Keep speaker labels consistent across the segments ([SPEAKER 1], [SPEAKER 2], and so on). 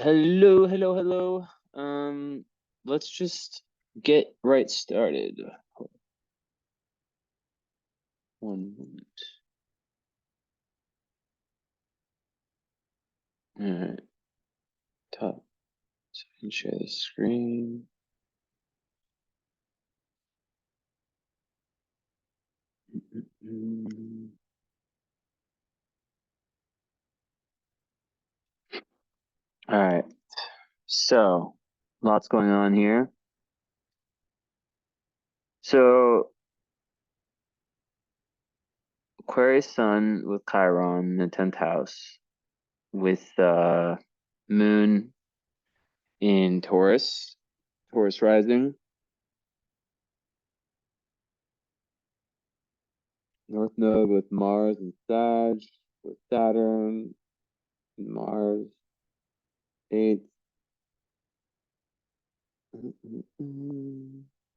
[SPEAKER 1] Hello, hello, hello. Let's just get right started. One moment. All right, top. So I can share the screen. All right, so lots going on here. So Aquarius Sun with Chiron in the 10th house with Moon in Taurus, Taurus rising. North Node with Mars and Sag, with Saturn, and Mars, 8th.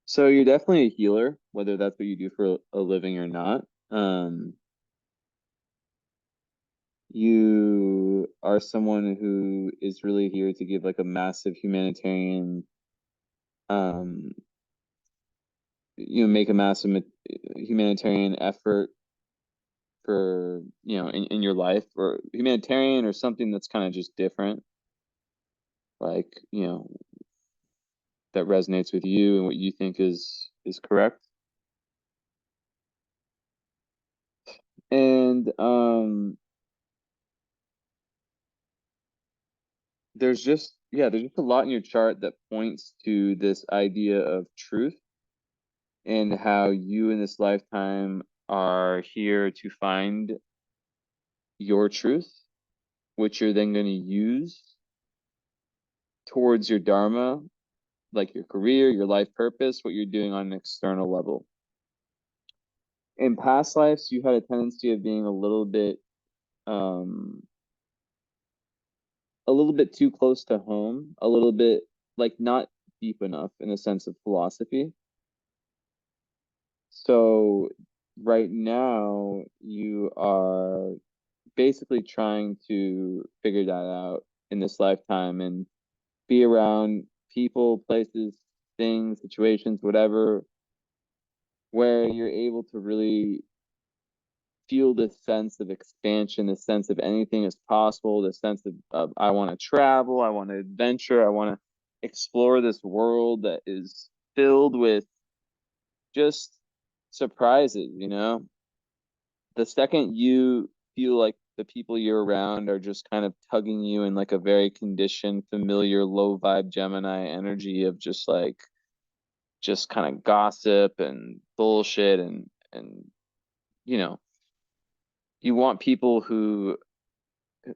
[SPEAKER 1] So you're definitely a healer, whether that's what you do for a living or not. You are someone who is really here to give like a massive humanitarian, um, make a massive humanitarian effort for, in your life, or humanitarian or something that's kind of just different, like, that resonates with you and what you think is correct. And there's just a lot in your chart that points to this idea of truth and how you in this lifetime are here to find your truth, which you're then going to use towards your dharma, like your career, your life purpose, what you're doing on an external level. In past lives, you had a tendency of being um a little bit too close to home, a little bit like not deep enough in a sense of philosophy. So right now you are basically trying to figure that out in this lifetime and be around people, places, things, situations, whatever, where you're able to really feel this sense of expansion, this sense of anything is possible, this sense of I want to travel, I want to adventure, I want to explore this world that is filled with just surprises, The second you feel like the people you're around are just kind of tugging you in like a very conditioned, familiar, low vibe Gemini energy of just kind of gossip and bullshit and you know, you want people who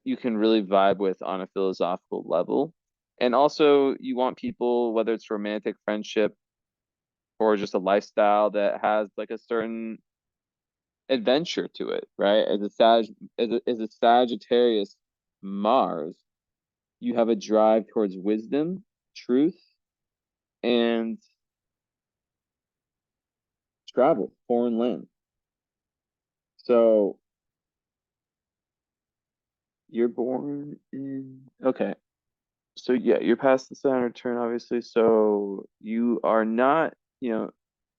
[SPEAKER 1] you can really vibe with on a philosophical level. And also you want people, whether it's romantic friendship or just a lifestyle that has like a certain adventure to it, right? As a Sagittarius Mars, you have a drive towards wisdom, truth, and travel, foreign land. So you're born in okay. So yeah, you're past the Saturn return, obviously. So you are not,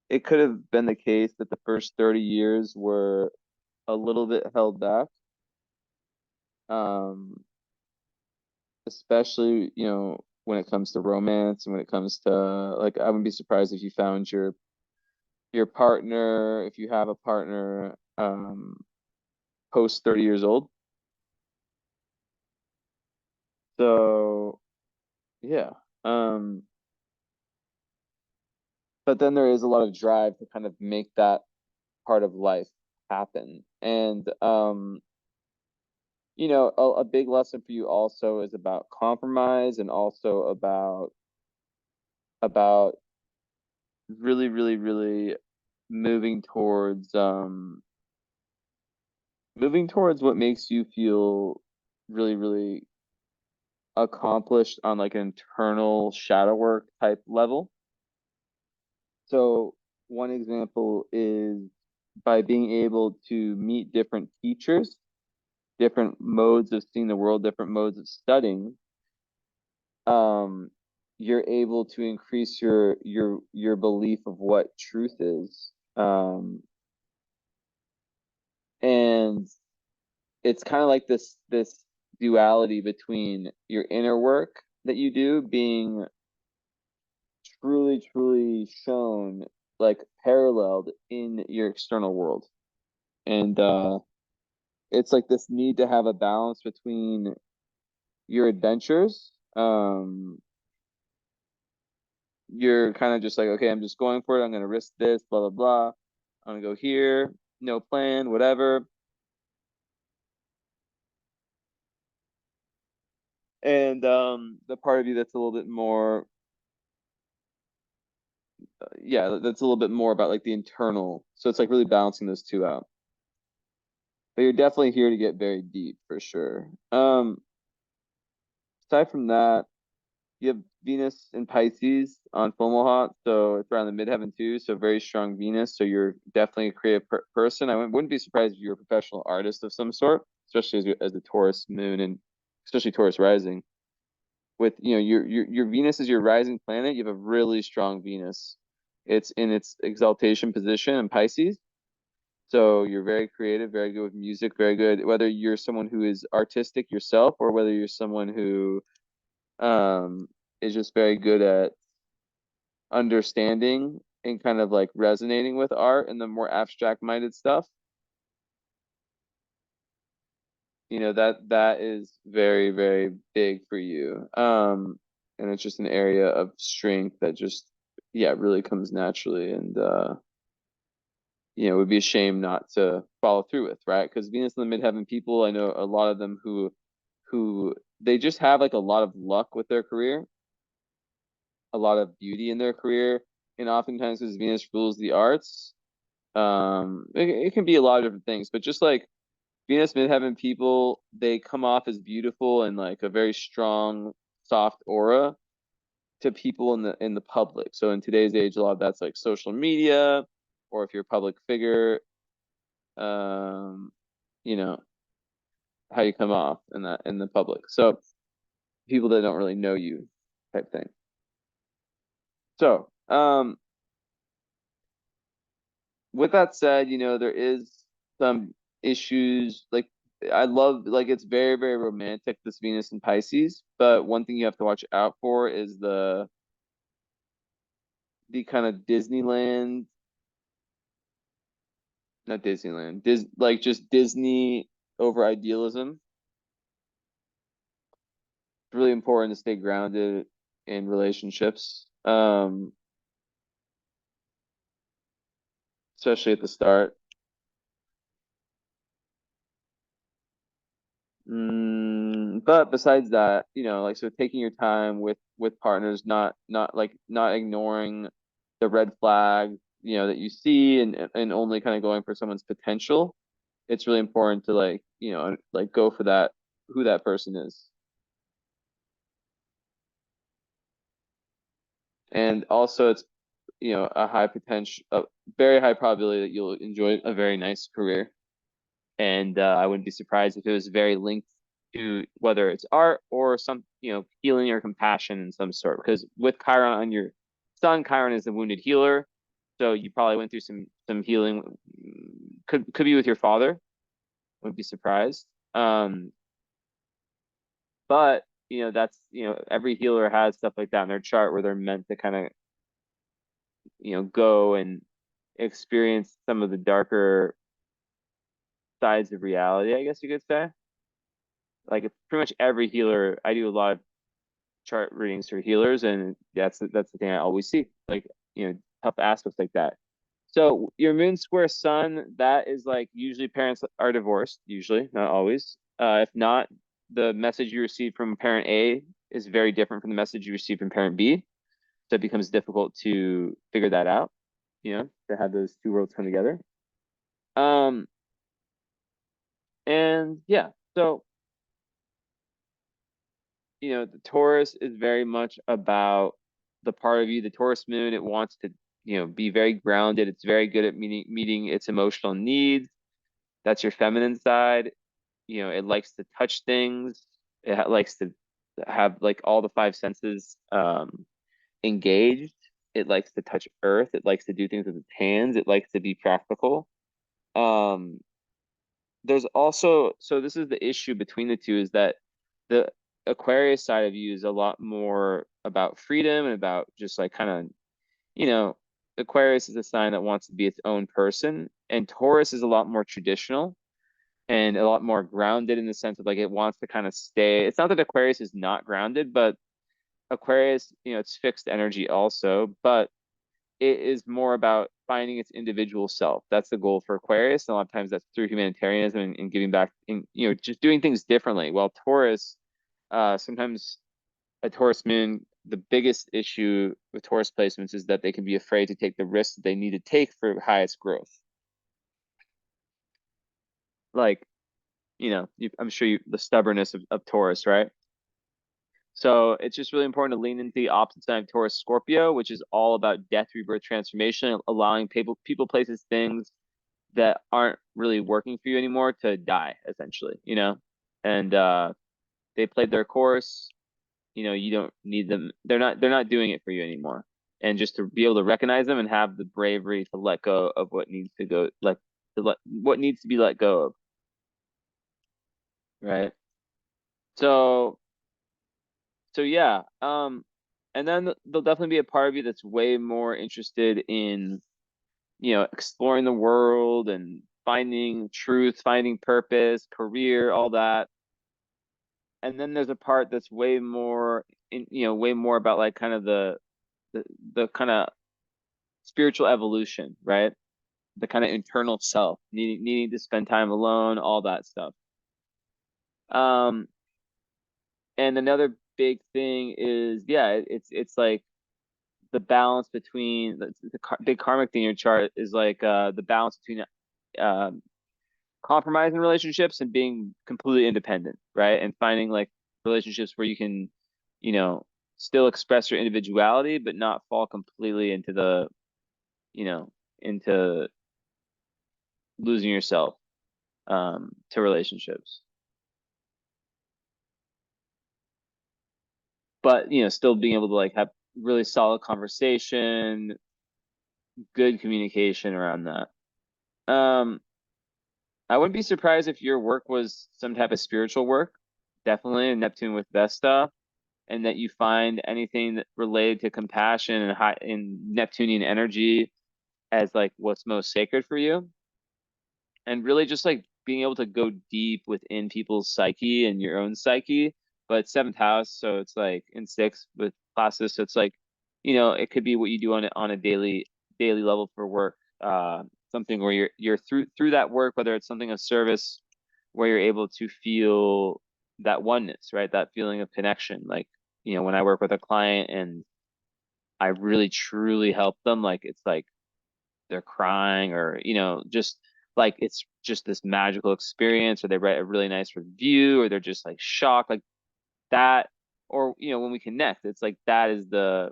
[SPEAKER 1] it could have been the case that the first 30 years were a little bit held back. Um, Especially, when it comes to romance and when it comes to like I wouldn't be surprised if you found your partner, if you have a partner, post 30 years old. So yeah. Um, but then there is a lot of drive to kind of make that part of life happen. And a big lesson for you also is about compromise and also about really, really, really moving towards what makes you feel really, really accomplished on like an internal shadow work type level. So one example is by being able to meet different teachers, different modes of seeing the world, different modes of studying, um, you're able to increase your belief of what truth is. And it's kind of like this duality between your inner work that you do being truly shown, like paralleled in your external world. And it's like this need to have a balance between your adventures. You're kind of just like, okay, I'm just going for it. I'm going to risk this, blah, blah, blah. I'm going to go here, no plan, whatever. And the part of you that's a little bit more, yeah, that's a little bit more about like the internal. So it's like really balancing those two out. But you're definitely here to get very deep for sure. Aside from that, you have Venus in Pisces on Fomalhaut, so it's around the midheaven too. So very strong Venus. So you're definitely a creative person. I wouldn't be surprised if you're a professional artist of some sort, especially as the Taurus moon and especially Taurus rising. With your Venus is your rising planet. You have a really strong Venus. It's in its exaltation position in Pisces. So you're very creative, very good with music, very good. Whether you're someone who is artistic yourself or whether you're someone who um is just very good at understanding and kind of like resonating with art and the more abstract minded stuff, that is very big for you. And it's just an area of strength that just, yeah, really comes naturally. And it would be a shame not to follow through with, right? Because Venus in the midheaven people, I know a lot of them who they just have like a lot of luck with their career, a lot of beauty in their career, and oftentimes because Venus rules the arts, it can be a lot of different things, but just like Venus midheaven people, they come off as beautiful and like a very strong, soft aura to people in the public. So in today's age, a lot of that's like social media, or if you're a public figure, um, you know, how you come off in the public. So people that don't really know you type thing. So, with that said, there is some issues. Like I love, like it's very romantic, this Venus in Pisces, but one thing you have to watch out for is the kind of Disneyland, not Disneyland, like just Disney over idealism. It's really important to stay grounded in relationships, especially at the start. But besides that, like so taking your time with partners, not ignoring the red flag, that you see and only kind of going for someone's potential. It's really important to like go for that, who that person is. And also it's, a high potential, a very high probability that you'll enjoy a very nice career. And I wouldn't be surprised if it was very linked to whether it's art or some, healing or compassion in some sort. Because with Chiron on your sun, Chiron is the wounded healer, so you probably went through some healing. Could be with your father. Wouldn't be surprised. But that's every healer has stuff like that in their chart where they're meant to kind of go and experience some of the darker sides of reality, I guess you could say. Like it's pretty much every healer. I do a lot of chart readings for healers, and that's the thing I always see. Like, tough aspects like that. So your moon square sun, that is like usually parents are divorced, usually, not always. If not, the message you receive from parent A is very different from the message you receive from parent B. So it becomes difficult to figure that out, to have those two worlds come together. Um, and yeah, so the Taurus is very much about the part of you, the Taurus moon. It wants to, be very grounded. It's very good at meeting its emotional needs. That's your feminine side. It likes to touch things. It likes to have like all the five senses engaged. It likes to touch earth. It likes to do things with its hands. It likes to be practical. Um, there's also, so this is the issue between the two, is that the Aquarius side of you is a lot more about freedom and about just like kind of, you know, Aquarius is a sign that wants to be its own person, and Taurus is a lot more traditional and a lot more grounded in the sense of like it wants to kind of stay. It's not that Aquarius is not grounded, but Aquarius, it's fixed energy also, but it is more about finding its individual self. That's the goal for Aquarius. And a lot of times that's through humanitarianism and giving back and just doing things differently. While Taurus, sometimes a Taurus moon, the biggest issue with Taurus placements is that they can be afraid to take the risks that they need to take for highest growth. Like, I'm sure the stubbornness of Taurus, right? So it's just really important to lean into the opposite side of Taurus Scorpio, which is all about death, rebirth, transformation, allowing people, places, things that aren't really working for you anymore to die, essentially. And they played their course. You don't need them. They're not doing it for you anymore. And just to be able to recognize them and have the bravery to let go of what needs to go, what needs to be let go of, right? So so yeah, and then there'll definitely be a part of you that's way more interested in, exploring the world and finding truth, finding purpose, career, all that. And then there's a part that's way more about like kind of the, the kind of spiritual evolution, right? The kind of internal self, needing to spend time alone, all that stuff. Um, and another big thing is, yeah, it's like the balance between big karmic thing in your chart is like the balance between um, compromise in relationships and being completely independent, right? And finding like relationships where you can, you know, still express your individuality, but not fall completely into you know, into losing yourself to relationships. But, still being able to like have really solid conversation, good communication around that. I wouldn't be surprised if your work was some type of spiritual work, definitely in Neptune with Vesta, and that you find anything that related to compassion and high in Neptunian energy as like what's most sacred for you. And really just like being able to go deep within people's psyche and your own psyche. But seventh house, so it's like in sixth with classes, so it's like, it could be what you do on a daily level for work. Something where you're through that work, whether it's something of service, where you're able to feel that oneness, right? That feeling of connection. Like, when I work with a client and I really truly help them, like it's like they're crying or just like it's just this magical experience, or they write a really nice review, or they're just like shocked, like that. Or when we connect, it's like that is the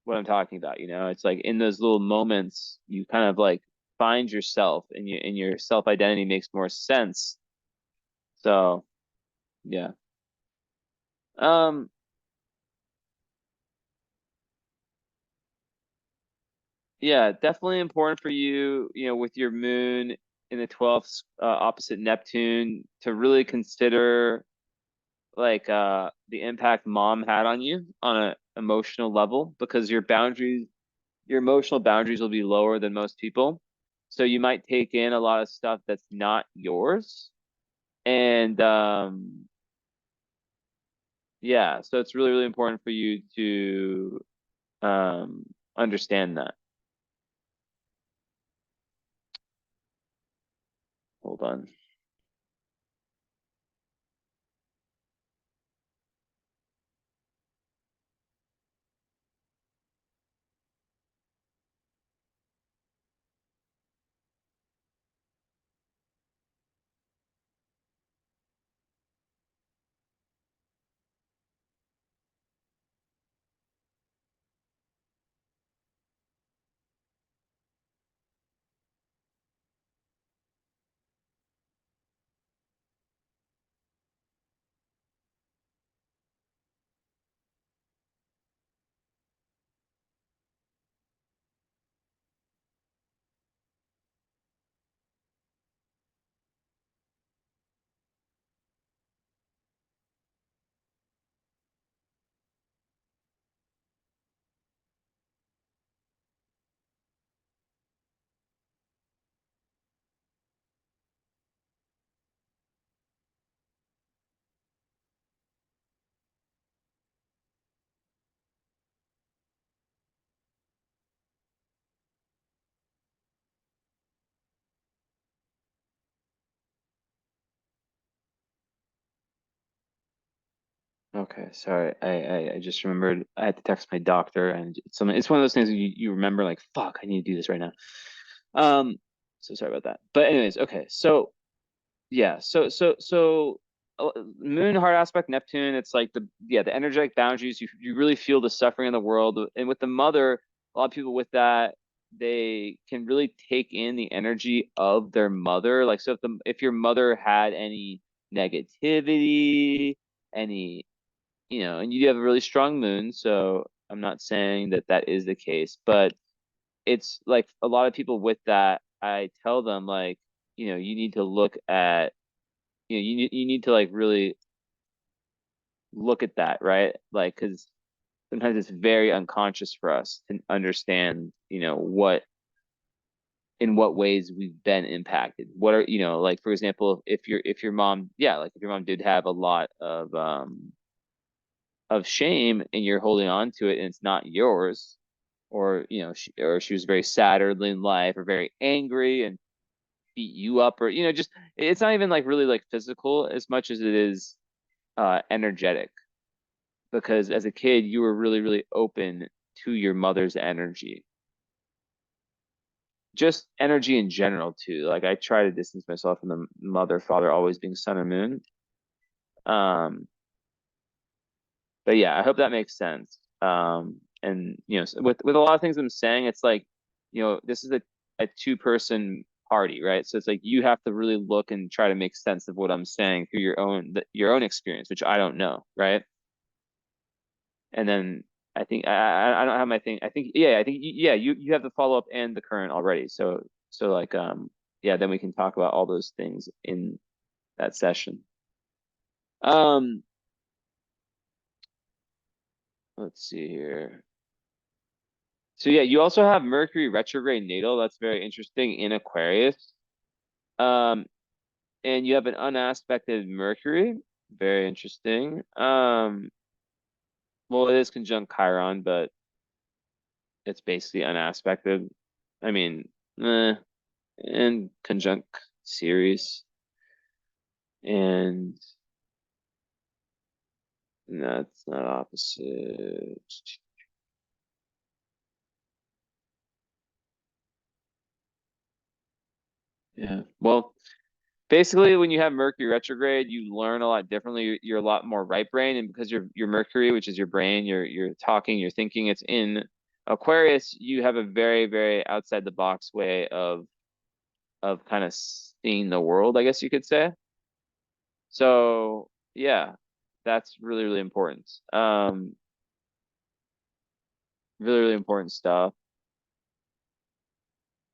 [SPEAKER 1] what I'm talking about. It's like in those little moments you kind of like find yourself, and your self identity makes more sense. So yeah. um yeah, definitely important for you, with your moon in the 12th, opposite Neptune, to really consider like the impact mom had on you on an emotional level, because your emotional boundaries will be lower than most people. So you might take in a lot of stuff that's not yours. And yeah, so it's really, really important for you to understand that. Hold on. Okay, sorry. I just remembered I had to text my doctor, and it's one of those things that you remember like, fuck, I need to do this right now. Um, so sorry about that. But anyways, okay. So yeah, Moon hard aspect Neptune, it's like the energetic boundaries. You really feel the suffering in the world, and with the mother, a lot of people with that, they can really take in the energy of their mother. Like, so if your mother had any negativity, any, and you have a really strong moon, so I'm not saying that that is the case, but it's like a lot of people with that, I tell them like, you need to look at, you need to like really look at that, right? Like, because sometimes it's very unconscious for us to understand, in what ways we've been impacted. What are, like for example, if your mom, yeah, like if your mom did have a lot of shame and you're holding on to it and it's not yours, or she was very sad early in life or very angry and beat you up, or just, it's not even like really like physical as much as it is energetic, because as a kid you were really really open to your mother's energy, just energy in general too. Like I try to distance myself from the mother father always being sun or moon. um but yeah, I hope that makes sense. And with a lot of things I'm saying, it's like, this is a two-person party, right? So it's like you have to really look and try to make sense of what I'm saying through your own experience, which I don't know, right? And then I think I don't have my thing. I think, yeah, yeah, you have the follow-up and the current already. So like, yeah, then we can talk about all those things in that session. Um, let's see here. So yeah, you also have Mercury retrograde natal. That's very interesting in Aquarius. Um, and you have an unaspected Mercury. Very interesting. Well, it is conjunct Chiron, but it's basically unaspected. I mean, and conjunct Ceres, and that's not opposite. Yeah. Well, basically, when you have Mercury retrograde, you learn a lot differently. You're a lot more right brain, and because your Mercury, which is your brain, you're talking, you're thinking, it's in Aquarius. You have a very very outside the box way of kind of seeing the world, I guess you could say. So yeah, that's really really important. Really really important stuff.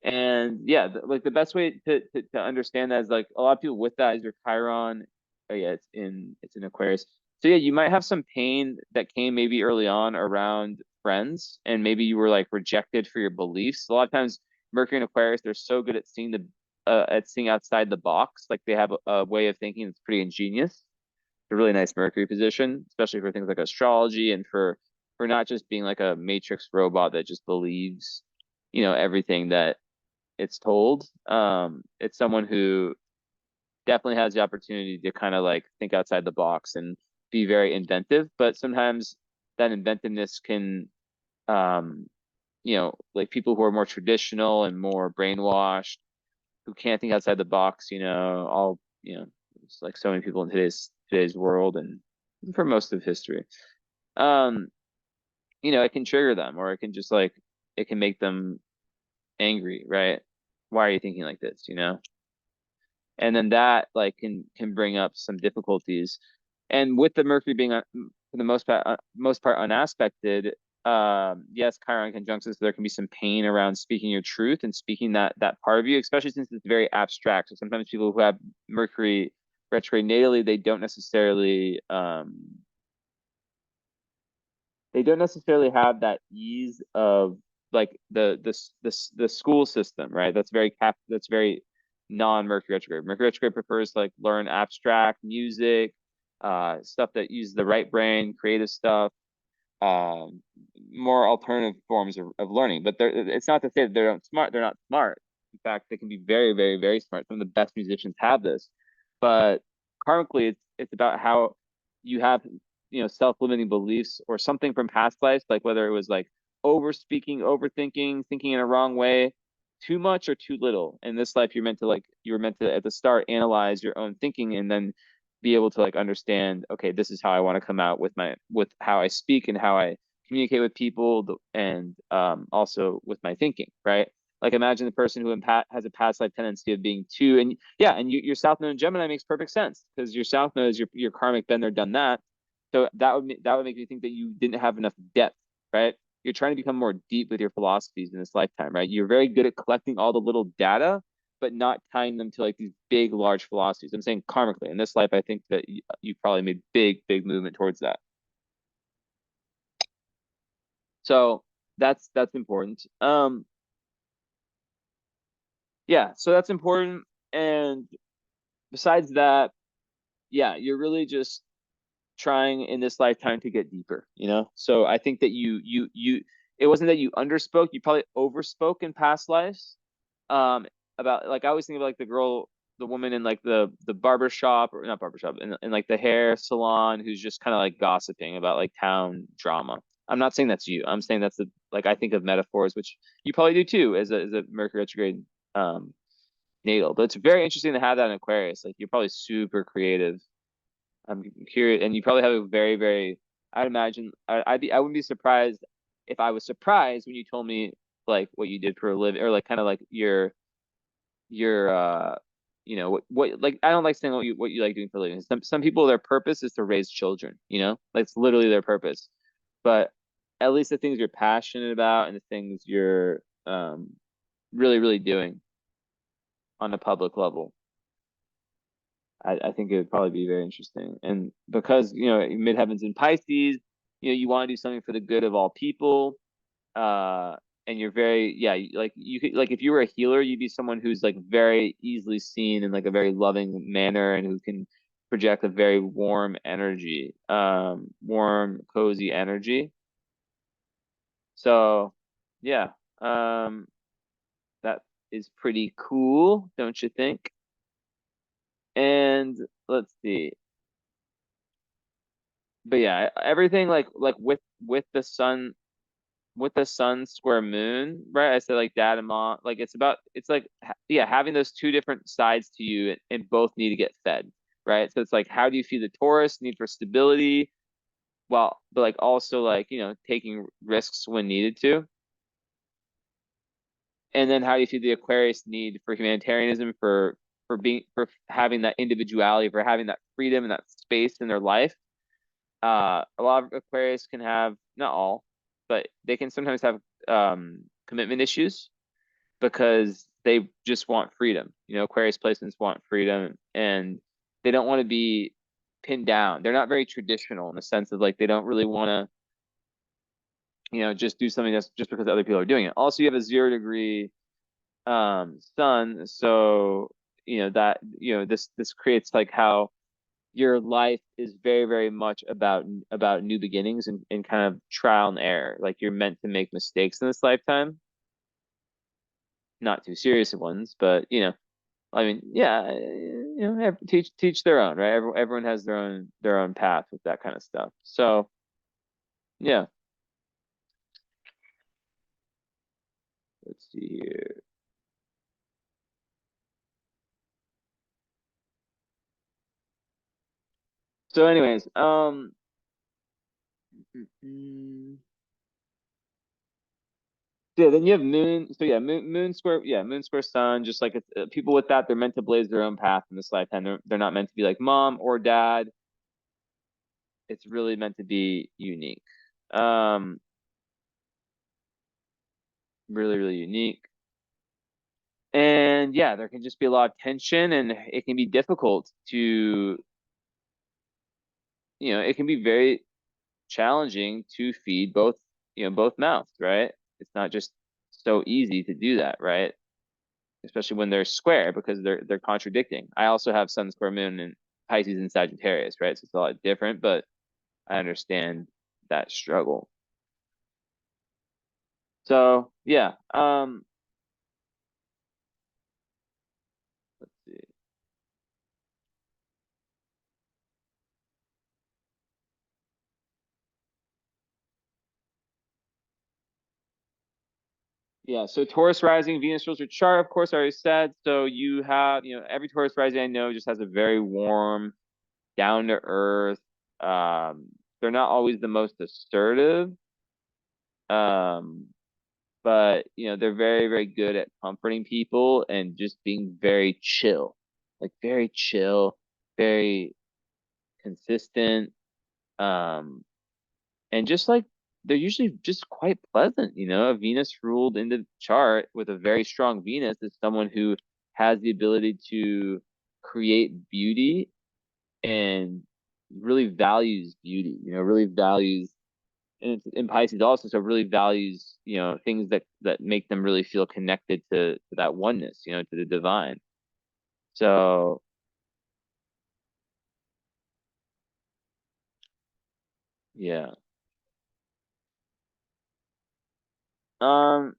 [SPEAKER 1] And yeah, like the best way to understand that is like a lot of people with that is your Chiron. Oh yeah, it's in Aquarius. So yeah, you might have some pain that came maybe early on around friends, and maybe you were like rejected for your beliefs. A lot of times, Mercury and Aquarius, they're so good at seeing outside the box. Like they have a way of thinking that's pretty ingenious. It's a really nice Mercury position, especially for things like astrology and for not just being like a matrix robot that just believes, everything that it's told. It's someone who definitely has the opportunity to kind of like think outside the box and be very inventive, but sometimes that inventiveness can, um, like people who are more traditional and more brainwashed, who can't think outside the box, it's like so many people in today's world and for most of history. Um, it can trigger them, or it can just like it can make them angry, right? Why are you thinking like this, and then that like can bring up some difficulties. And with the Mercury being for the most part unaspected, yes, Chiron conjunctions, so there can be some pain around speaking your truth and speaking that part of you, especially since it's very abstract. So sometimes people who have Mercury retrograde natally, they don't necessarily have that ease of like the school system, right? That's very non-Mercury retrograde. Mercury retrograde prefers like learn abstract music, stuff that uses the right brain, creative stuff, um, more alternative forms of learning. But it's not to say that they're not smart. In fact, they can be very, very, very smart. Some of the best musicians have this. But karmically, it's about how you have self-limiting beliefs or something from past lives, like whether it was like over speaking, overthinking, thinking in a wrong way, too much or too little. In this life, you were meant to at the start analyze your own thinking and then be able to like understand, okay, this is how I want to come out with how I speak and how I communicate with people, and also with my thinking, right? Like imagine the person who has a past life tendency of being too, and yeah, and your South Node in Gemini makes perfect sense because your South Node is your karmic been there, done that. So that would make me think that you didn't have enough depth, right? You're trying to become more deep with your philosophies in this lifetime, right? You're very good at collecting all the little data, but not tying them to like these big, large philosophies. I'm saying karmically. In this life, I think that you probably made big, big movement towards that. So that's important. Yeah, so that's important. And besides that, yeah, you're really just trying in this lifetime to get deeper, you know? So I think that you it wasn't that you underspoke, you probably overspoke in past lives. Um about like I always think of like the woman in like the barber shop, or not barber shop, in like the hair salon, who's just kind of like gossiping about like town drama. I'm not saying that's you. I'm saying that's the like I think of metaphors, which you probably do too as a Mercury retrograde um natal. But it's very interesting to have that in Aquarius. Like you're probably super creative. I'm curious, and you probably have a very, very. I'd imagine I wouldn't be surprised if I was surprised when you told me like what you did for a living, or like kind of like your what like I don't like saying what you like doing for a living. Some people, their purpose is to raise children. Like it's literally their purpose. But at least the things you're passionate about and the things you're really, really doing on a public level, I think it would probably be very interesting. And because, midheaven's in Pisces, you want to do something for the good of all people. Uh, and you're very, yeah, like you could, like if you were a healer, you'd be someone who's like very easily seen in like a very loving manner and who can project a very warm energy, warm, cozy energy. So, yeah, that is pretty cool, don't you think? And let's see. But yeah, everything like with the sun square moon, right? I said like dad and mom, like it's like yeah, having those two different sides to you, and both need to get fed, right? So it's like how do you feed the Taurus need for stability, well, but like also like taking risks when needed to, and then how do you feed the Aquarius need for humanitarianism, for having that individuality, for having that freedom and that space in their life. A lot of Aquarius can have, not all, but they can sometimes have commitment issues because they just want freedom. Aquarius placements want freedom, and they don't want to be pinned down. They're not very traditional in the sense of like they don't really want to, just do something that's just because other people are doing it. Also, you have a 0 degree sun, so this creates like how your life is very, very much about new beginnings and kind of trial and error. Like you're meant to make mistakes in this lifetime, not too serious ones, but I mean, yeah, teach their own, right? Everyone has their own path with that kind of stuff. So yeah, let's see here. So, anyways, mm, mm, yeah, then you have moon. So yeah, moon square sun. Just like people with that, they're meant to blaze their own path in this lifetime. They're not meant to be like mom or dad. It's really meant to be unique. Um, really, really unique. And yeah, there can just be a lot of tension, and it can be difficult to, it can be very challenging to feed both mouths, right? It's not just so easy to do that, right? Especially when they're square because they're contradicting. I also have Sun square moon and Pisces and Sagittarius, right? So it's a lot different, but I understand that struggle. So yeah, let's see. Yeah, so Taurus rising, Venus rules your chart, of course, I already said. So you have, every Taurus rising I know just has a very warm, down to earth. Um, they're not always the most assertive, um, but they're very, very good at comforting people and just being very chill, like very chill, very consistent. Um, and just like they're usually just quite pleasant. A Venus ruled in the chart with a very strong Venus is someone who has the ability to create beauty and really values beauty, really values, and it's in Pisces also, so really values, things that make them really feel connected to that oneness, to the divine. So yeah. Um,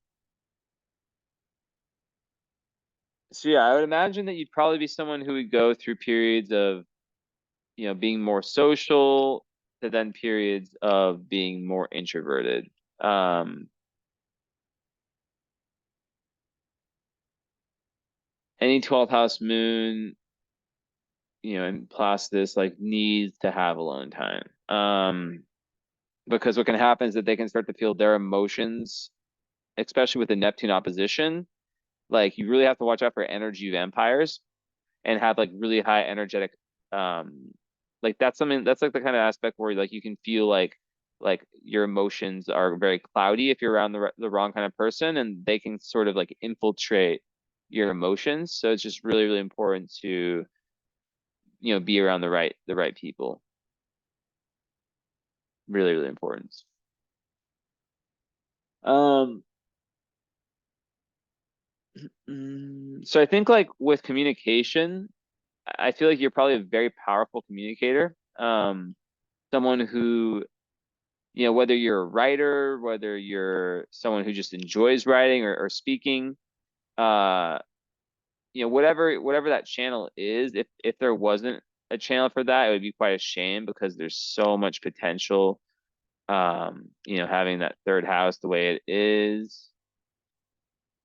[SPEAKER 1] so yeah, I would imagine that you'd probably be someone who would go through periods of, being more social to then periods of being more introverted. Um, any 12th house moon, in Placidus, like needs to have alone time. Because what can happen is that they can start to feel their emotions, especially with the Neptune opposition. Like you really have to watch out for energy vampires and have like really high energetic, um like that's like the kind of aspect where like you can feel like your emotions are very cloudy if you're around the wrong kind of person, and they can sort of like infiltrate your emotions. So it's just really, really important to be around the right people. Really, really important. um so I think like with communication, I feel like you're probably a very powerful communicator. Someone who, whether you're a writer, whether you're someone who just enjoys writing or speaking, uh, whatever that channel is, if there wasn't a channel for that, it would be quite a shame because there's so much potential. Having that third house the way it is,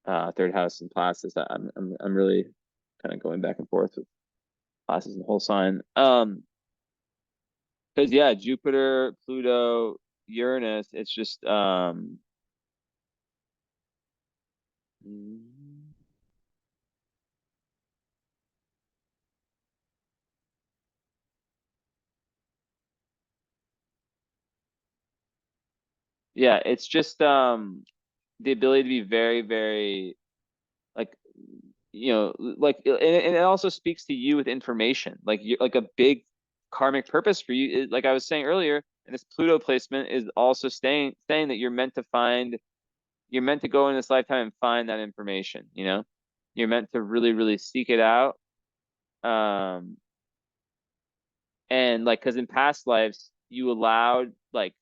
[SPEAKER 1] third house in Placis, I'm really kind of going back and forth with Placis and the whole sign. Because yeah, Jupiter, Pluto, Uranus, it's just yeah, it's just the ability to be very, very like like, and it also speaks to you with information, like you like a big karmic purpose for you. Like I was saying earlier, and this Pluto placement is also saying that you're meant to go in this lifetime and find that information. You're meant to really, really seek it out. Um, and like, because in past lives you allowed like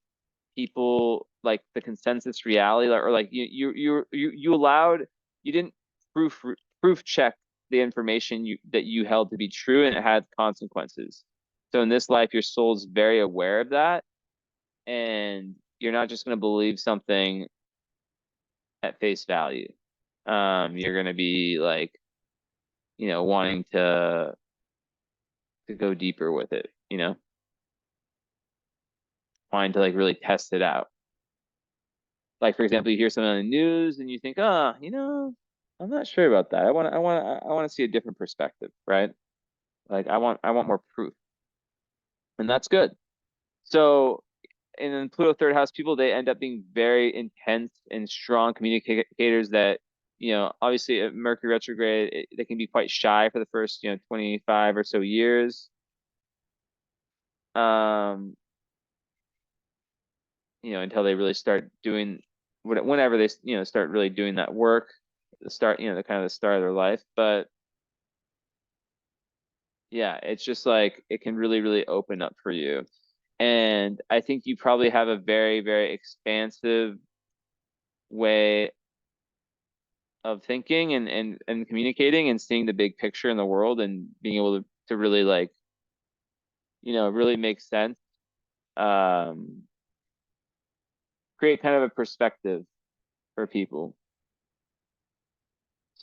[SPEAKER 1] people like the consensus reality, or like you allowed, you didn't proof proof check the information that you held to be true, and it had consequences. So in this life your soul's very aware of that, and you're not just going to believe something at face value. You're going to be like, wanting to go deeper with it, wanting to like really test it out. Like for example, you hear something on the news and you think, oh, I'm not sure about that. I want to see a different perspective, right? Like I want more proof, and that's good. So, and in Pluto third house people, they end up being very intense and strong communicators that, obviously at Mercury retrograde, they can be quite shy for the first, 25 or so years. Um, until they really start doing whenever they, start really doing that work, the start, the kind of the start of their life. But yeah, it's just like it can really, really open up for you. And I think you probably have a very, very expansive way of thinking and communicating and seeing the big picture in the world and being able to really like, really make sense. Um, create kind of a perspective for people.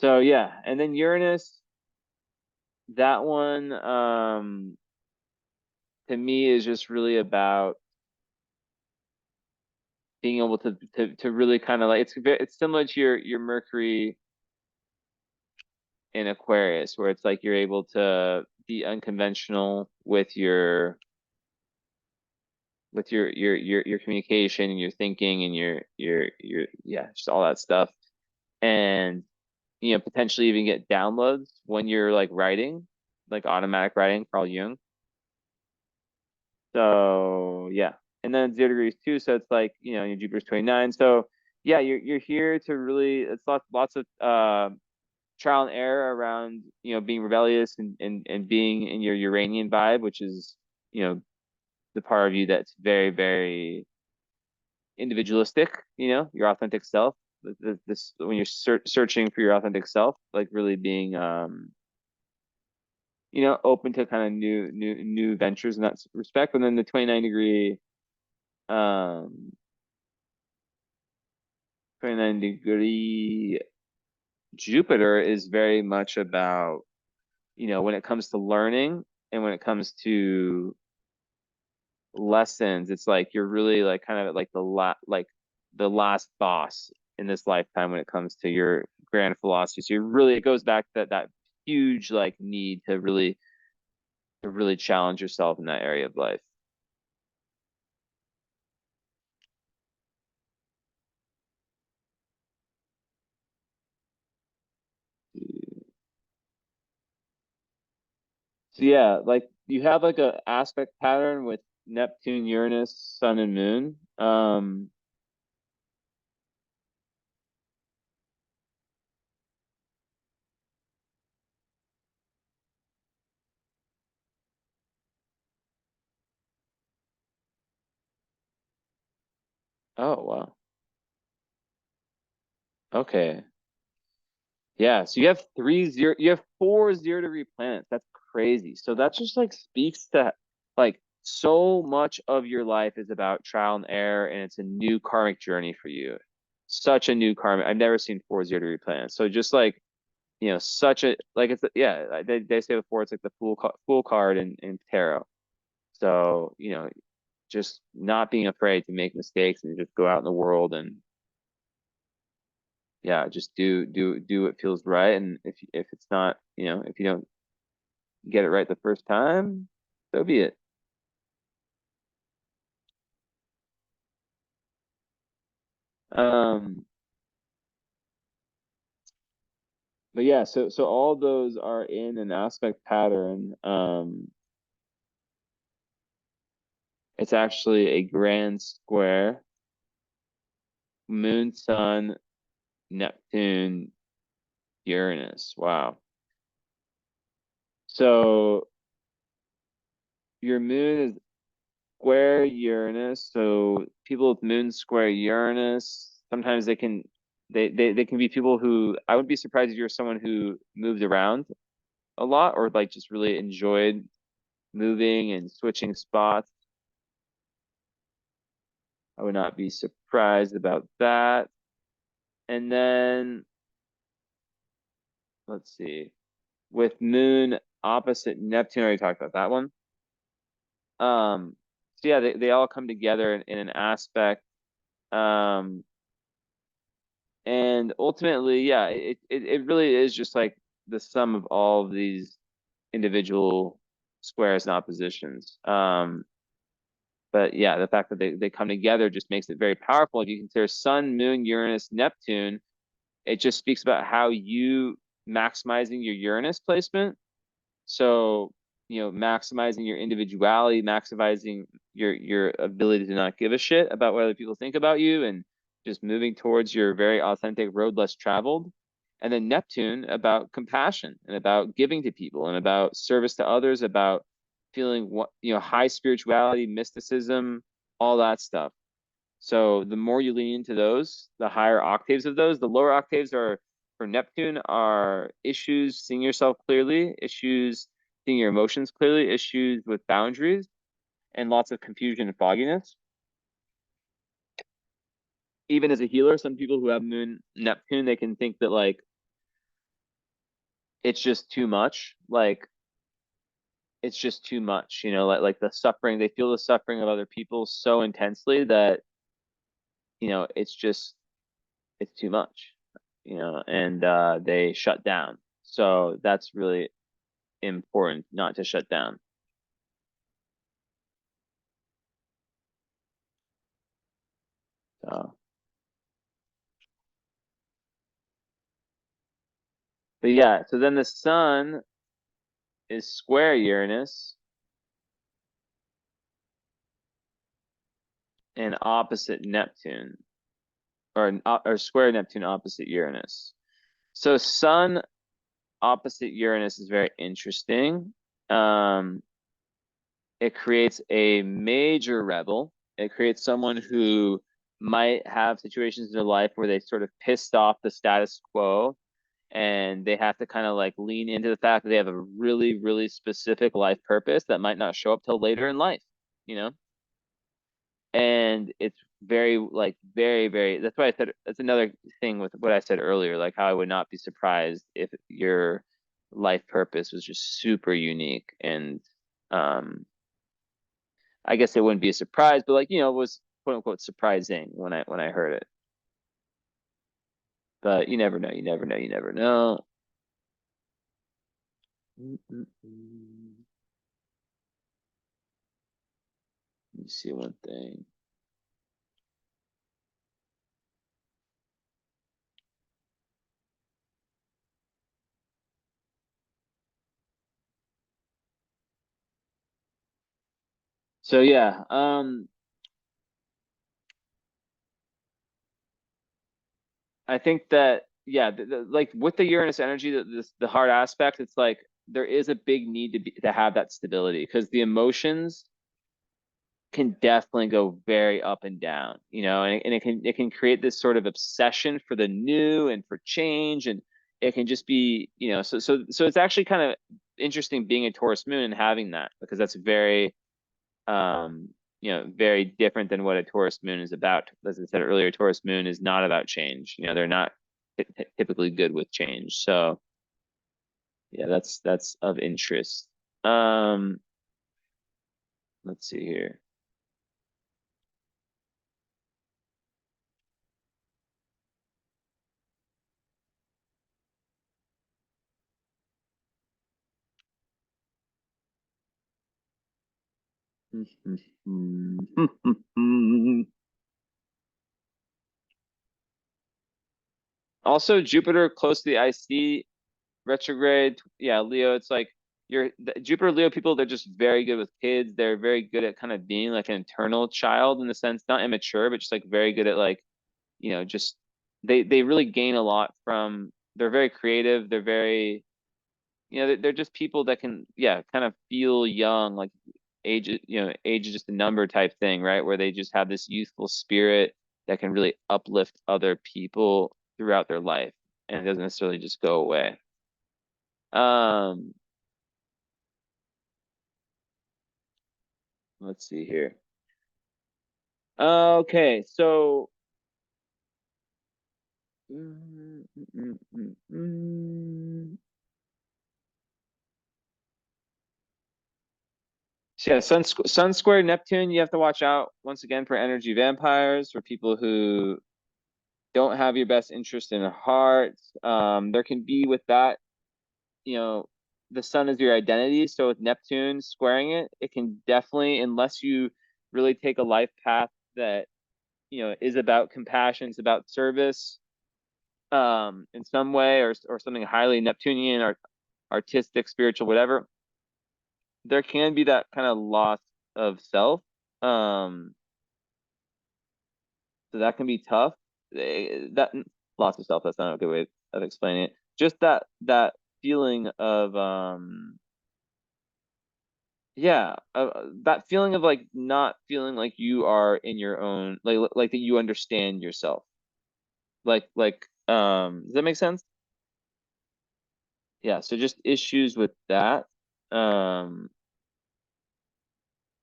[SPEAKER 1] So yeah, and then Uranus, that one, to me is just really about being able to really kind of like it's similar to your Mercury in Aquarius, where it's like you're able to be unconventional with your communication and your thinking and your yeah, just all that stuff. And potentially even get downloads when you're like writing, like automatic writing, Carl Jung. So yeah. And then 0 degrees too. So it's like, your Jupiter's 29. So yeah, you're here to really, it's lots of trial and error around, being rebellious and being in your Uranian vibe, which is, you know, the part of you that's very, very individualistic, your authentic self. This when you're searching for your authentic self, like really being open to kind of new ventures in that respect. And then the um 29-degree Jupiter is very much about, when it comes to learning and when it comes to lessons, it's like you're really like kind of like the last boss in this lifetime when it comes to your grand philosophy. So it goes back to that huge like need to really challenge yourself in that area of life. So yeah, like you have like a aspect pattern with Neptune, Uranus, Sun, and Moon. Oh wow. Okay. Yeah, so you have 4 0-degree planets. That's crazy. So that just like speaks to like so much of your life is about trial and error, and it's a new karmic journey for you. Such a new karmic. I've never seen 4 0-degree planets. So just like, such a like it's yeah, they say before it's like the fool card in tarot. So, just not being afraid to make mistakes and just go out in the world and yeah, just do what feels right. And if it's not, if you don't get it right the first time, so be it. Um, but yeah, so all those are in an aspect pattern. It's actually a grand square, Moon, Sun, Neptune, Uranus. Wow. So your moon is square Uranus. So people with moon square Uranus, sometimes they can be people who I would be surprised if you're someone who moved around a lot or like just really enjoyed moving and switching spots. I would not be surprised about that. And then let's see. With moon opposite Neptune, I already talked about that one. So yeah, they all come together in an aspect. Um, and ultimately, yeah, it really is just like the sum of all of these individual squares and oppositions. But yeah, the fact that they come together just makes it very powerful. If you consider Sun, Moon, Uranus, Neptune, it just speaks about how you maximizing your Uranus placement. So, maximizing your individuality, maximizing your ability to not give a shit about what other people think about you, and just moving towards your very authentic road less traveled. And then Neptune about compassion and about giving to people and about service to others, about feeling what, high spirituality, mysticism, all that stuff. So the more you lean into those, the higher octaves of those. The lower octaves are for Neptune are issues seeing yourself clearly, issues seeing your emotions clearly, issues with boundaries, and lots of confusion and fogginess. Even as a healer, some people who have Moon Neptune, they can think that like it's just too much. Like it's just too much, like the suffering, they feel the suffering of other people so intensely that, it's too much, and they shut down. So that's really important, not to shut down. So, but yeah, so then the sun is square Uranus and opposite Neptune, or square Neptune opposite Uranus. So sun opposite Uranus is very interesting. Um, it creates a major rebel. It creates someone who might have situations in their life where they sort of pissed off the status quo, and they have to kind of like lean into the fact that they have a really, really specific life purpose that might not show up till later in life, you know? And it's very, like, very, very, that's why I said, that's another thing with what I said earlier, like how I would not be surprised if your life purpose was just super unique. And I guess it wouldn't be a surprise, but like, it was quote unquote surprising when I heard it. But you never know, you never know, you never know. Let me see one thing. So yeah, I think that, yeah, like with the Uranus energy, the hard aspect, it's like there is a big need to have that stability, because the emotions can definitely go very up and down, and it can create this sort of obsession for the new and for change, and it can just be, so it's actually kind of interesting being a Taurus moon and having that, because that's very, um very different than what a Taurus moon is about. As I said earlier, Taurus moon is not about change. They're not typically good with change. So yeah, that's of interest. Um, let's see here. Also, Jupiter close to the IC retrograde. Yeah, Leo. It's like the Jupiter Leo people. They're just very good with kids. They're very good at kind of being like an internal child, in the sense, not immature, but just like very good at, like, just they really gain a lot from. They're very creative. They're very, they're just people that can, yeah, kind of feel young, like age is just a number type thing, right? Where they just have this youthful spirit that can really uplift other people throughout their life, and it doesn't necessarily just go away. Um, let's see here. Okay, so mm, mm, mm, mm. So yeah, Sun square Neptune. You have to watch out once again for energy vampires, for people who don't have your best interest in heart. There can be with that, you know, the sun is your identity. So with Neptune squaring it, it can definitely, unless you really take a life path that, is about compassion, it's about service, in some way, or something highly Neptunian or artistic, spiritual, whatever, there can be that kind of loss of self. Um, so that can be tough. That loss of self, that's not a good way of explaining it. Just that feeling of, yeah, that feeling of like not feeling like you are in your own, like that you understand yourself. Does that make sense? Yeah, so just issues with that. Um,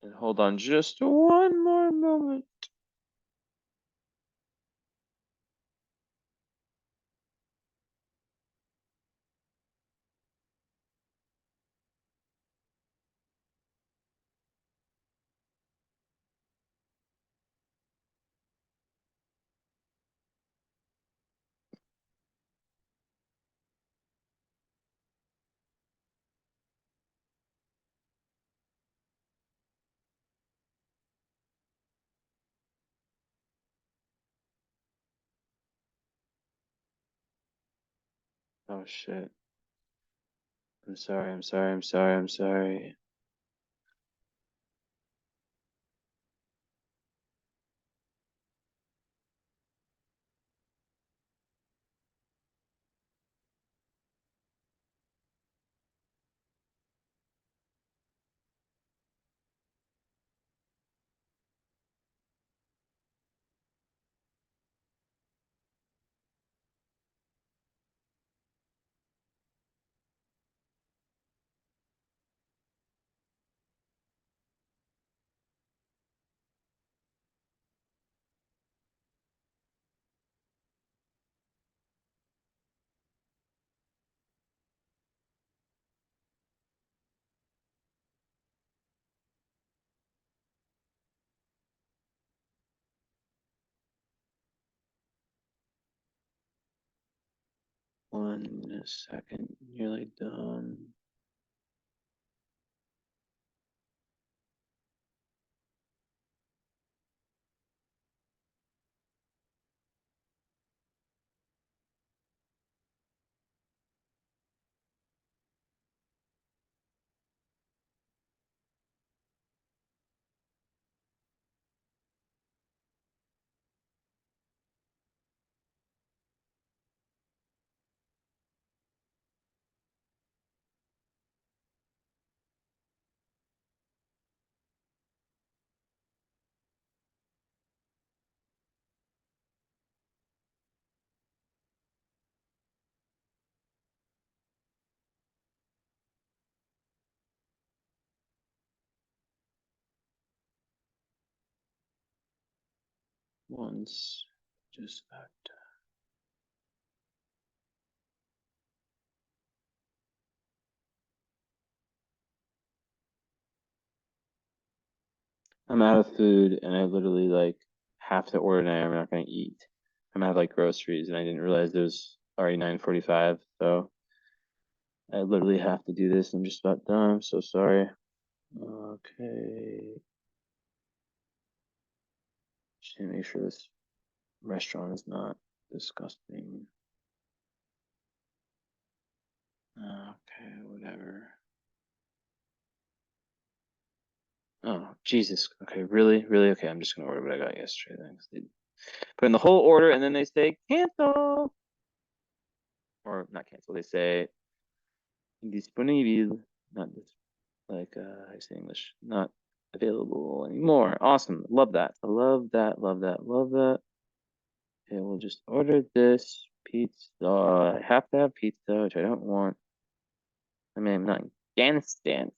[SPEAKER 1] and hold on just one more moment. Oh shit. I'm sorry, I'm sorry, I'm sorry, I'm sorry. One second, nearly done. Once, just about done. I'm out of food and I literally like have to order now. I'm not gonna eat. I'm out of like groceries and I didn't realize it was already 9:45. So I literally have to do this. I'm just about done. I'm so sorry. Okay. Just need to make sure this restaurant is not disgusting. Okay, whatever. Oh, Jesus. Okay, really? Really? Okay, I'm just gonna order what I got yesterday then. 'Cause they put in the whole order and then they say cancel. Or not cancel, they say indisponible. Not this like I say English. Not available anymore. Awesome. Love that. I love that. Love that. Love that. Okay, we'll just order this pizza. I have to have pizza, which I don't want. I mean, I'm not in Afghanistan.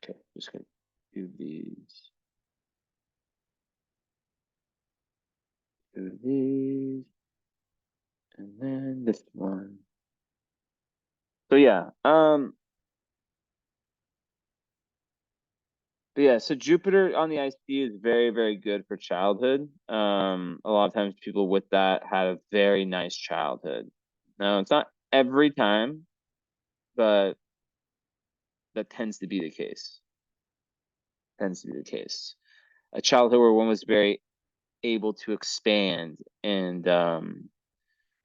[SPEAKER 1] Okay, just gonna do these, and then this one. So yeah, but yeah, so Jupiter on the IC is very, very good for childhood. A lot of times people with that had a very nice childhood. Now, it's not every time, but that tends to be the case. Tends to be the case. A childhood where one was very able to expand and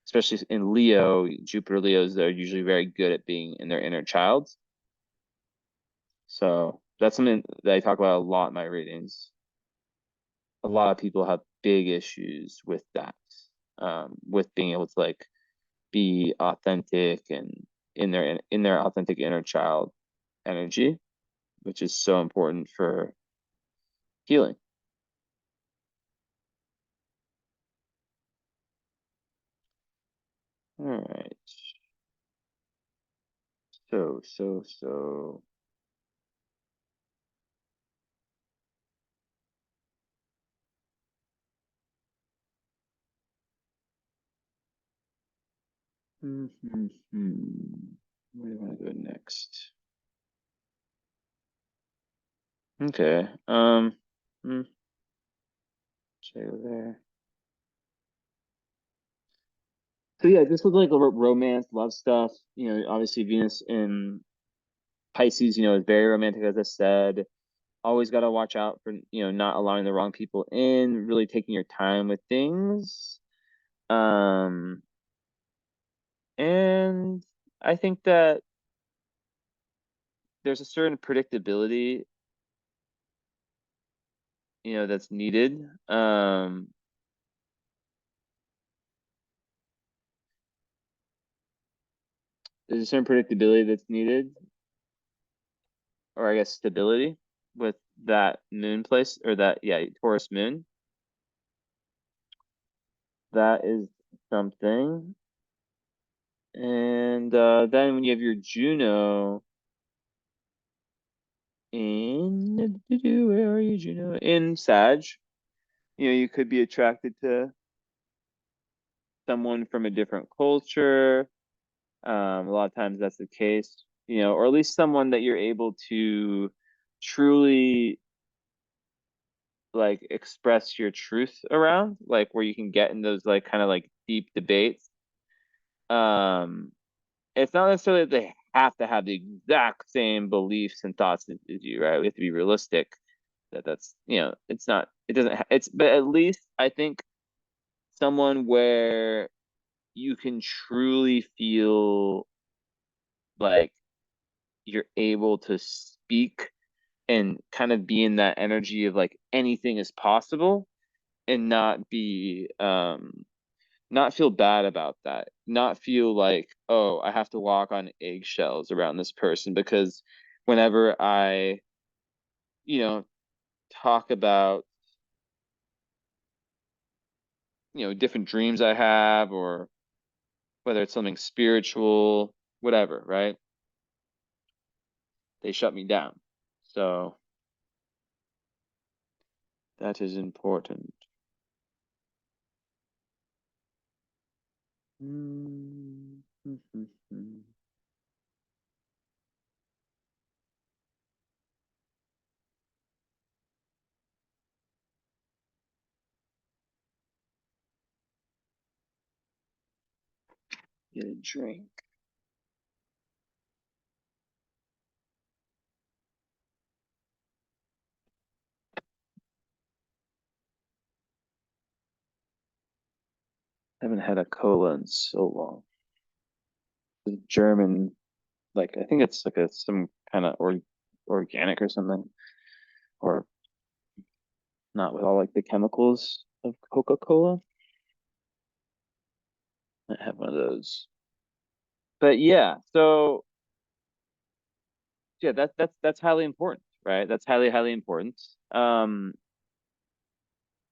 [SPEAKER 1] especially in Leo, Jupiter Leos, they're usually very good at being in their inner child. So that's something that I talk about a lot in my readings. A lot of people have big issues with that, with being able to like be authentic and in their authentic inner child energy, which is so important for healing. All right. So. Where do you want to go next? Okay. Hmm, should I go there? So yeah, this was like a romance, love stuff. Obviously Venus in Pisces, is very romantic, as I said. always got to watch out for, not allowing the wrong people in, really taking your time with things. Um, and I think that there's a certain predictability, that's needed. There's a certain predictability that's needed, or I guess stability with that moon place, or that, yeah, Taurus moon. That is something. And then when you have your Juno in, where are you, Juno? In Sag, you could be attracted to someone from a different culture. A lot of times that's the case, or at least someone that you're able to truly like express your truth around, like where you can get in those like kind of like deep debates. Um, it's not necessarily that they have to have the exact same beliefs and thoughts as you, right? We have to be realistic that's, it's not, it doesn't, it's, but at least I think someone where you can truly feel like you're able to speak and kind of be in that energy of like anything is possible, and not feel bad about that, not feel like, oh, I have to walk on eggshells around this person, because whenever I, you know talk about, different dreams I have, or whether it's something spiritual, whatever, right? They shut me down. So that is important. Get a drink. I haven't had a cola in so long. The German, like, I think it's like some kind of organic or something, or not with all like the chemicals of Coca-Cola. I have one of those. But yeah, so yeah, that's highly important, right? That's highly important.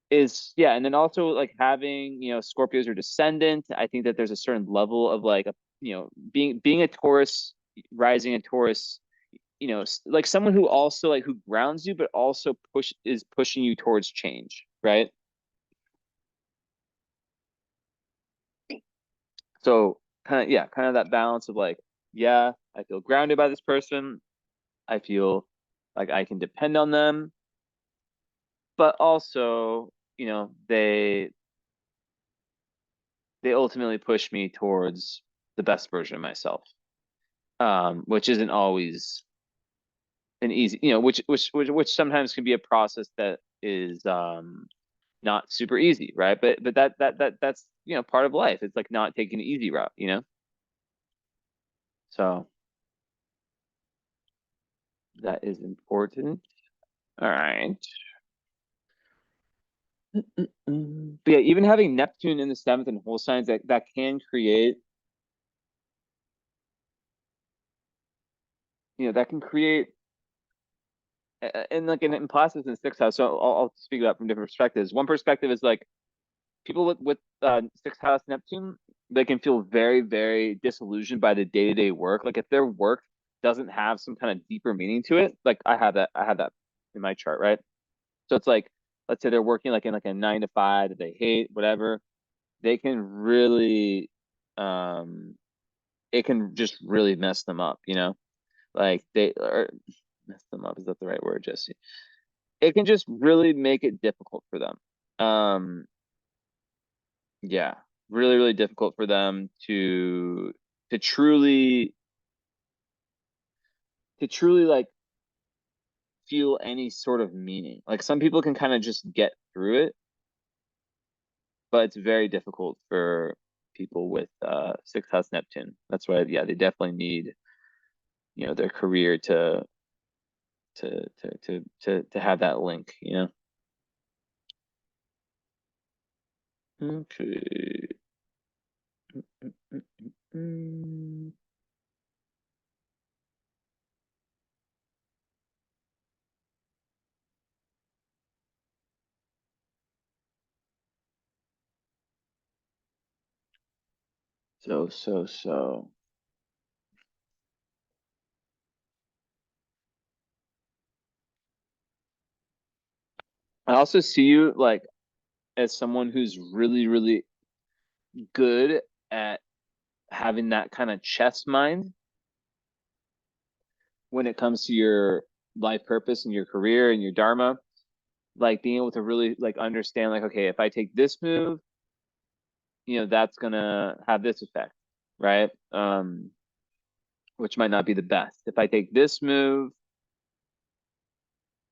[SPEAKER 1] Is yeah, and then also like having, Scorpios or descendant, I think that there's a certain level of like being a Taurus, rising a Taurus, like someone who also like who grounds you, but also is pushing you towards change, right? So kind of, yeah, kind of that balance of like, yeah, I feel grounded by this person, I feel like I can depend on them, but also, they ultimately push me towards the best version of myself, which isn't always an easy, which sometimes can be a process that is not super easy, right? But that's, part of life. It's like not taking the easy route. So that is important. All right. But yeah, even having Neptune in the seventh and whole signs, that can create, that can create, and like in Placidus in the sixth house. So I'll speak about from different perspectives. One perspective is like people with sixth house Neptune, they can feel very, very disillusioned by the day-to-day work. Like if their work doesn't have some kind of deeper meaning to it, like I had that in my chart, right? So it's like, let's say they're working like in like a 9 to 5 that they hate, whatever. They can really, it can just really mess them up. Like they, or mess them up, is that the right word, Jesse? It can just really make it difficult for them. Yeah, really, really difficult for them to truly, like feel any sort of meaning. Like some people can kind of just get through it, but it's very difficult for people with sixth house Neptune. That's why, yeah, they definitely need, their career to have that link, Okay. Mm. So. I also see you like as someone who's really, really good at having that kind of chess mind when it comes to your life purpose and your career and your dharma. Like being able to really like understand, like, okay, if I take this move, that's gonna have this effect, right? Which might not be the best. If I take this move,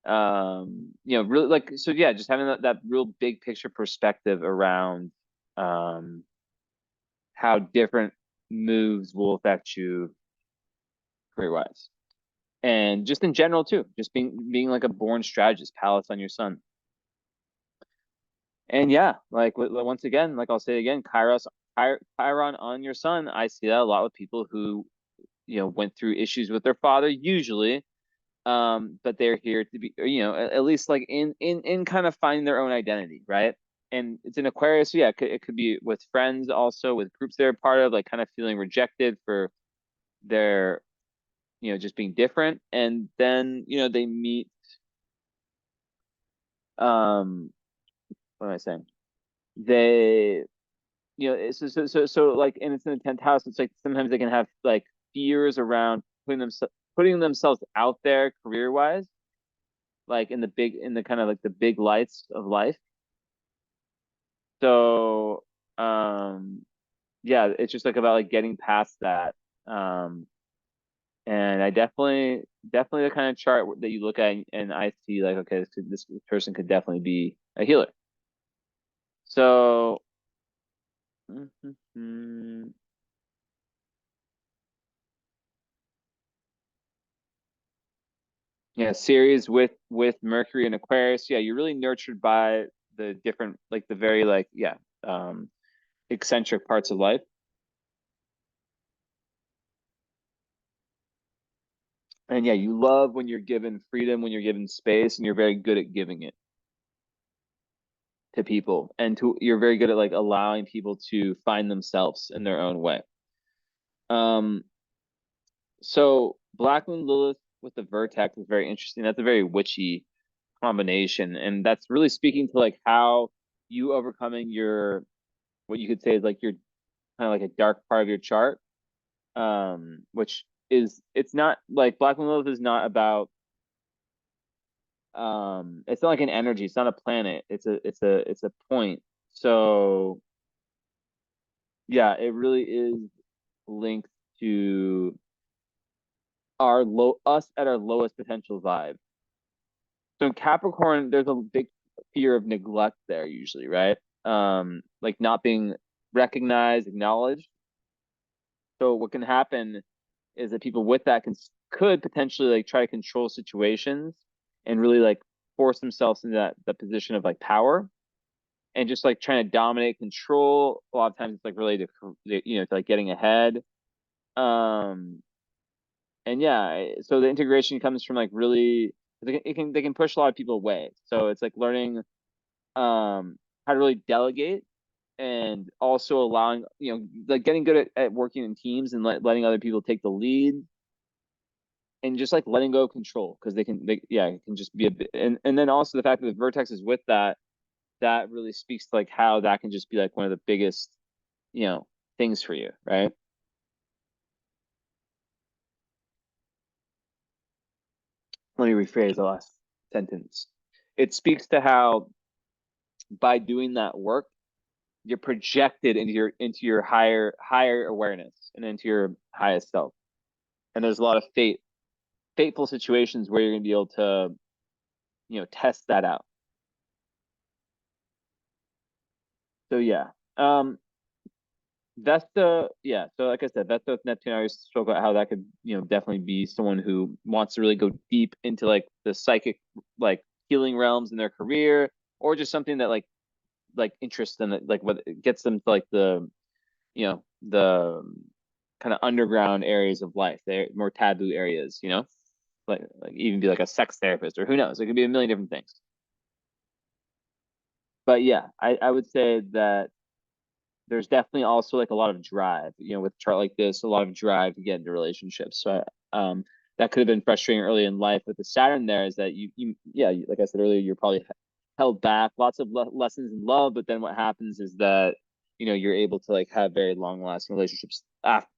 [SPEAKER 1] really like, so yeah, just having that real big picture perspective around how different moves will affect you career wise. And just in general too, just being like a born strategist, Palace on your sun. And yeah, like once again, like I'll say again, Chiron on your sun. I see that a lot with people who went through issues with their father usually, but they're here to be, at least like in kind of finding their own identity, right? And it's in Aquarius, so yeah, it could be with friends, also with groups they're a part of, like kind of feeling rejected for their just being different, and then they meet, what am I saying, they so like, and it's in the 10th house, it's like sometimes they can have like fears around putting themselves out there career wise, like in the kind of like the big lights of life. So yeah, it's just like about like getting past that. And I definitely the kind of chart that you look at and I see like, okay, this person could definitely be a healer. So yeah, series with Mercury and Aquarius. Yeah, you're really nurtured by the different, like the very like, yeah, um eccentric parts of life. And yeah, you love when you're given freedom, when you're given space, and you're very good at giving it to people, and you're very good at like allowing people to find themselves in their own way. Um, so Black Moon Lilith with the Vertex is very interesting. That's a very witchy combination, and that's really speaking to like how you overcoming your, what you could say is like your kind of like a dark part of your chart, which is, it's not like Black Moon Lilith is not about, it's not like an energy, it's not a planet, it's a point. So yeah, it really is linked to us at our lowest potential vibe. So in Capricorn, there's a big fear of neglect there usually, right? Like not being recognized, acknowledged. So what can happen is that people with that could potentially like try to control situations and really like force themselves into that position of like power, and just like trying to dominate, control. A lot of times it's like related to like getting ahead. Um, and yeah, so the integration comes from like really, they can push a lot of people away. So it's like learning how to really delegate, and also allowing, like getting good at working in teams and letting other people take the lead, and just like letting go of control, because yeah, it can just be a bit, and then also the fact that the Vertex is with that really speaks to like how that can just be like one of the biggest, things for you, right? Let me rephrase the last sentence. It speaks to how by doing that work, you're projected into your higher awareness and into your highest self. And there's a lot of fateful situations where you're gonna be able to test that out. So yeah. Um, that's the yeah. So like I said, that's what Neptune. I always spoke about how that could, definitely be someone who wants to really go deep into like the psychic, like healing realms in their career, or just something that like interests them, that like what gets them to like the kind of underground areas of life. They're more taboo areas, like even be like a sex therapist or who knows. It could be a million different things. But yeah, I would say that there's definitely also like a lot of drive, with a chart like this, a lot of drive to get into relationships. So that could have been frustrating early in life with the Saturn there, is that yeah, like I said earlier, you're probably held back, lots of lessons in love, but then what happens is that, you're able to like have very long lasting relationships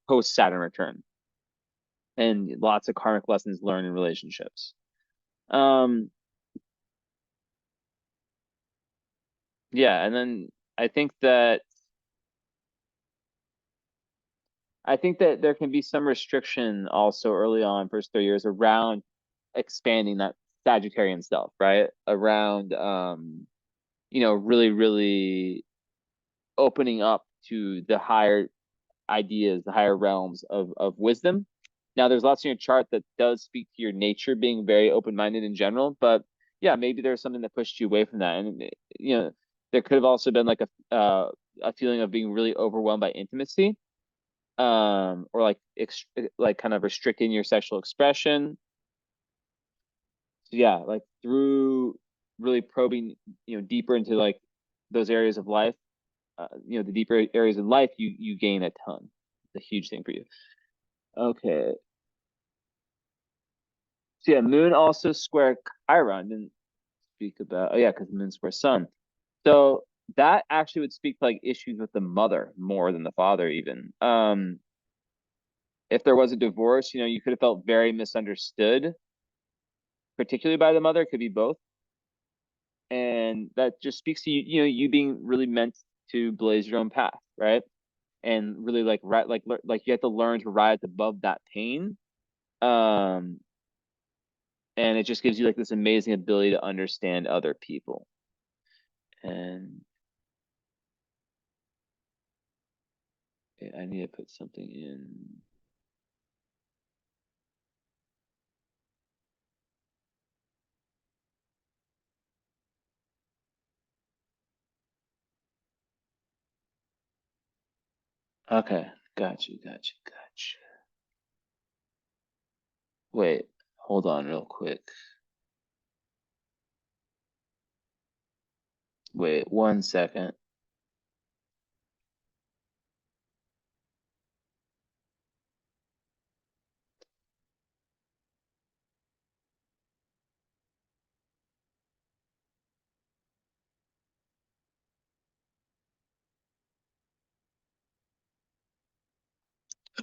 [SPEAKER 1] post Saturn return, and lots of karmic lessons learned in relationships. Um, yeah, and then I think that I think that there can be some restriction also early on, first 3 years, around expanding that Sagittarian self, right? Around really, really opening up to the higher ideas, the higher realms of wisdom. Now, there's lots in your chart that does speak to your nature being very open minded in general, but yeah, maybe there's something that pushed you away from that, and there could have also been like a feeling of being really overwhelmed by intimacy, or like kind of restricting your sexual expression. So yeah, like through really probing, deeper into like those areas of life, the deeper areas in life, you gain a ton. It's a huge thing for you. Okay. So yeah, Moon also square Chiron. Didn't speak about. Oh yeah, because Moon square Sun. So that actually would speak to like issues with the mother more than the father even. If there was a divorce, you could have felt very misunderstood, particularly by the mother. It could be both, and that just speaks to you, you being really meant to blaze your own path, right? And really like right, like you have to learn to rise above that pain. Um, and it just gives you like this amazing ability to understand other people. And I need to put something in. Okay, got you. Wait, hold on real quick. Wait 1 second.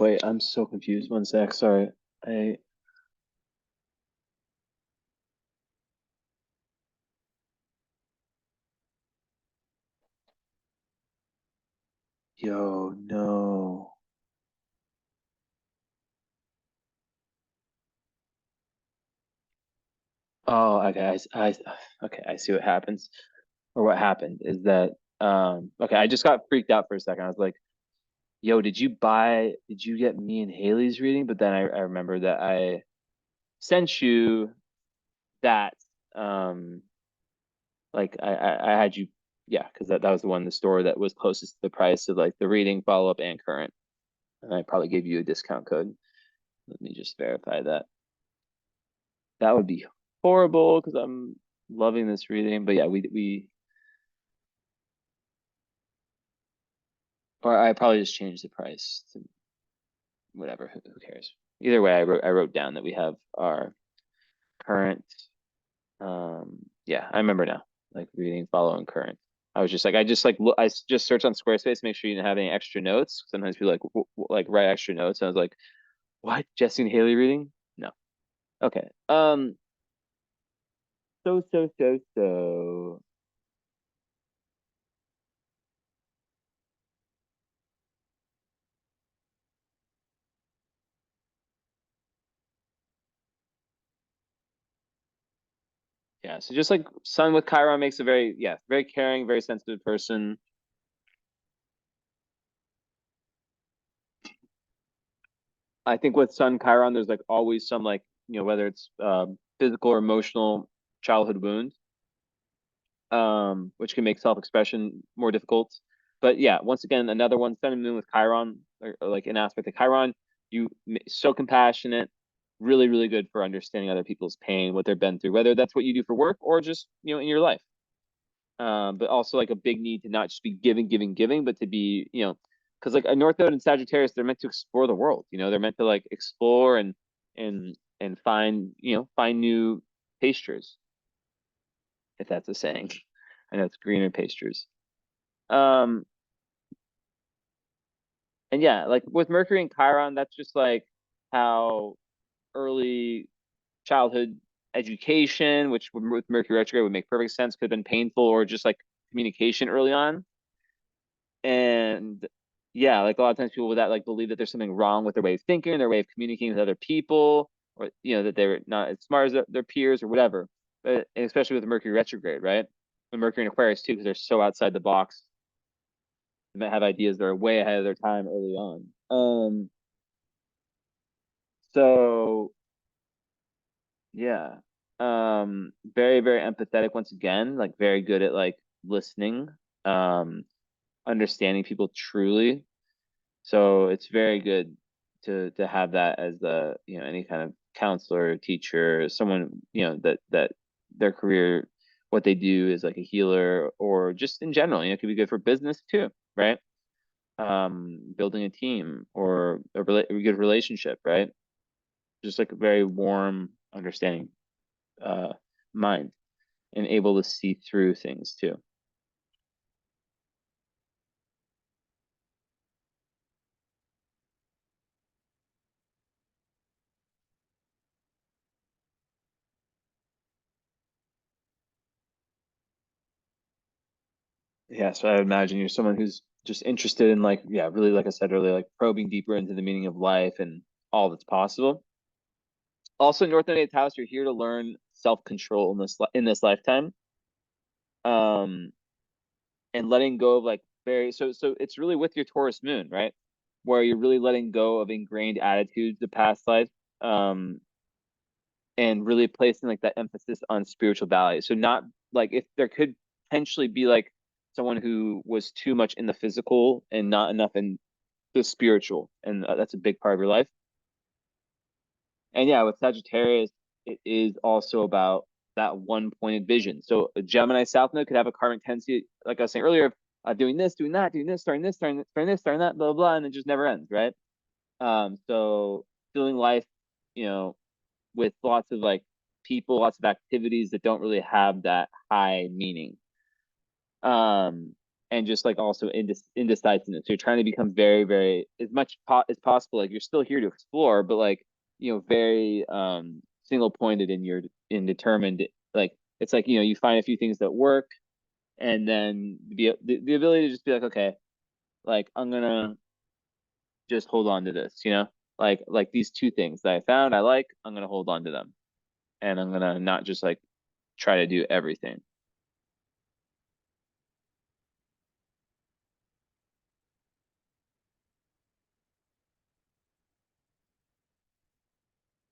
[SPEAKER 1] Wait, I'm so confused. 1 sec. Sorry. I Yo, no. Oh, okay. Okay. I see what happens, or what happened is that okay. I just got freaked out for a second. I was like, "Yo, Did you get me and Haley's reading?" But then I remember that I sent you that like I had you, yeah, because that was the one in the store that was closest to the price of like the reading, follow up, and current, and I probably gave you a discount code. Let me just verify that. That would be horrible because I'm loving this reading. But yeah, we or I probably just changed the price to whatever. Who cares? Either way, I wrote down that we have our current. Yeah, I remember now. Like reading, follow, and current. I just like I just searched on Squarespace, make sure you didn't have any extra notes. Sometimes people like write extra notes. And I was like, what? Jesse and Haley reading? No. Okay. So. Yeah, so just like Sun with Chiron makes a very, yeah, very caring, very sensitive person. I think with Sun Chiron, there's like always some like, whether it's physical or emotional childhood wounds, which can make self-expression more difficult. But yeah, once again, another one, Sun and Moon with Chiron, or like an aspect of Chiron, so compassionate, really, really good for understanding other people's pain, what they've been through, whether that's what you do for work or just, in your life. But also like a big need to not just be giving, giving, giving, but to be, because like a North Node and Sagittarius, they're meant to explore the world. They're meant to like explore and find, find new pastures, if that's a saying. I know it's greener pastures. Um, and yeah, like with Mercury and Chiron, that's just like how early childhood education, which with Mercury retrograde would make perfect sense, could have been painful, or just like communication early on. And yeah, like a lot of times people with that like believe that there's something wrong with their way of thinking, their way of communicating with other people, or that they're not as smart as their peers or whatever. But especially with Mercury retrograde, right? And Mercury in Aquarius too, because they're so outside the box. They might have ideas that are way ahead of their time early on. So yeah. Very, very empathetic once again, like very good at like listening, um, understanding people truly. So it's very good to have that as the, any kind of counselor, teacher, someone, that their career, what they do is like a healer, or just in general, it could be good for business too, right? Building a team or a good relationship, right? Just like a very warm, understanding uh mind, and able to see through things too. Yeah, so I imagine you're someone who's just interested in like, yeah, really, like I said earlier, like probing deeper into the meaning of life and all that's possible. Also, North and Eighth House, you're here to learn self-control in this lifetime. Um, and letting go of like so it's really with your Taurus moon, right? Where you're really letting go of ingrained attitudes of past life. Um, and really placing like that emphasis on spiritual value. So not like, if there could potentially be like someone who was too much in the physical and not enough in the spiritual, and that's a big part of your life. And yeah, with Sagittarius, it is also about that one pointed vision. So a Gemini South Node could have a karmic tendency, like I was saying earlier, of doing this, doing that, doing this, starting this, starting this, starting that, blah, blah, blah, and it just never ends, right? So feeling life, you know, with lots of like people, lots of activities that don't really have that high meaning. And just like also indecisiveness. So you're trying to become very, very as much as possible. Like you're still here to explore, but like, very single pointed in your in determined. Like it's like, you find a few things that work, and then the ability to just be like, okay, like I'm gonna just hold on to this, like these two things that I found I like, I'm gonna hold on to them, and I'm gonna not just like try to do everything.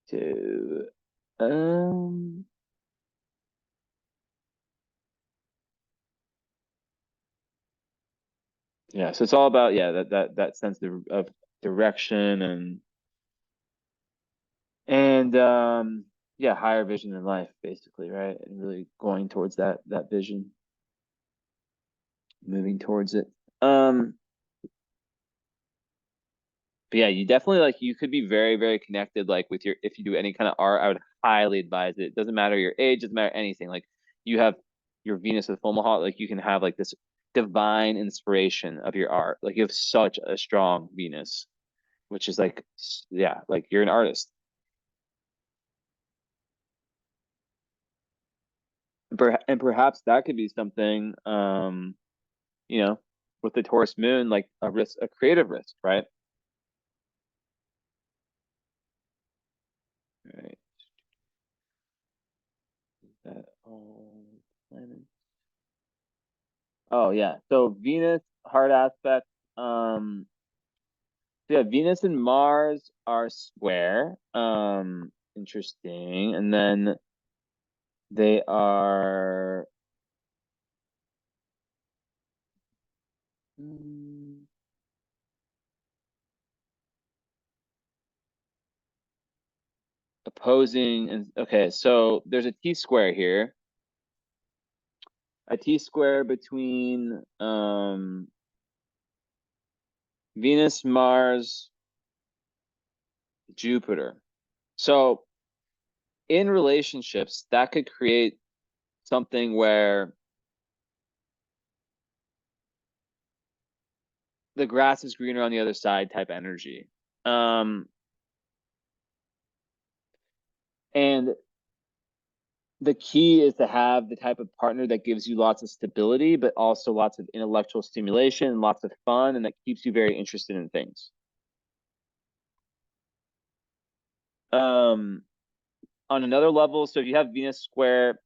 [SPEAKER 1] To um yeah, so it's all about, yeah, that sense of direction, and yeah, higher vision in life, basically, right? And really going towards that vision, moving towards it. But yeah, you definitely like, you could be very, very connected, like with your, if you do any kind of art, I would highly advise it. It doesn't matter your age, doesn't matter anything. Like you have your Venus with Omaha, like you can have like this divine inspiration of your art. Like you have such a strong Venus, which is like, yeah, like you're an artist. And perhaps that could be something, you know, with the Taurus moon, like a risk, a creative risk, right? Right. That Planet. Oh yeah. So Venus hard aspect. Um, so yeah, Venus and Mars are square. Interesting. And then they are mm, opposing. And okay, so there's a T square here. A T square between Venus, Mars, Jupiter. So in relationships, that could create something where the grass is greener on the other side type energy. Um, and the key is to have the type of partner that gives you lots of stability, but also lots of intellectual stimulation, lots of fun, and that keeps you very interested in things. Um, on another level, so if you have Venus square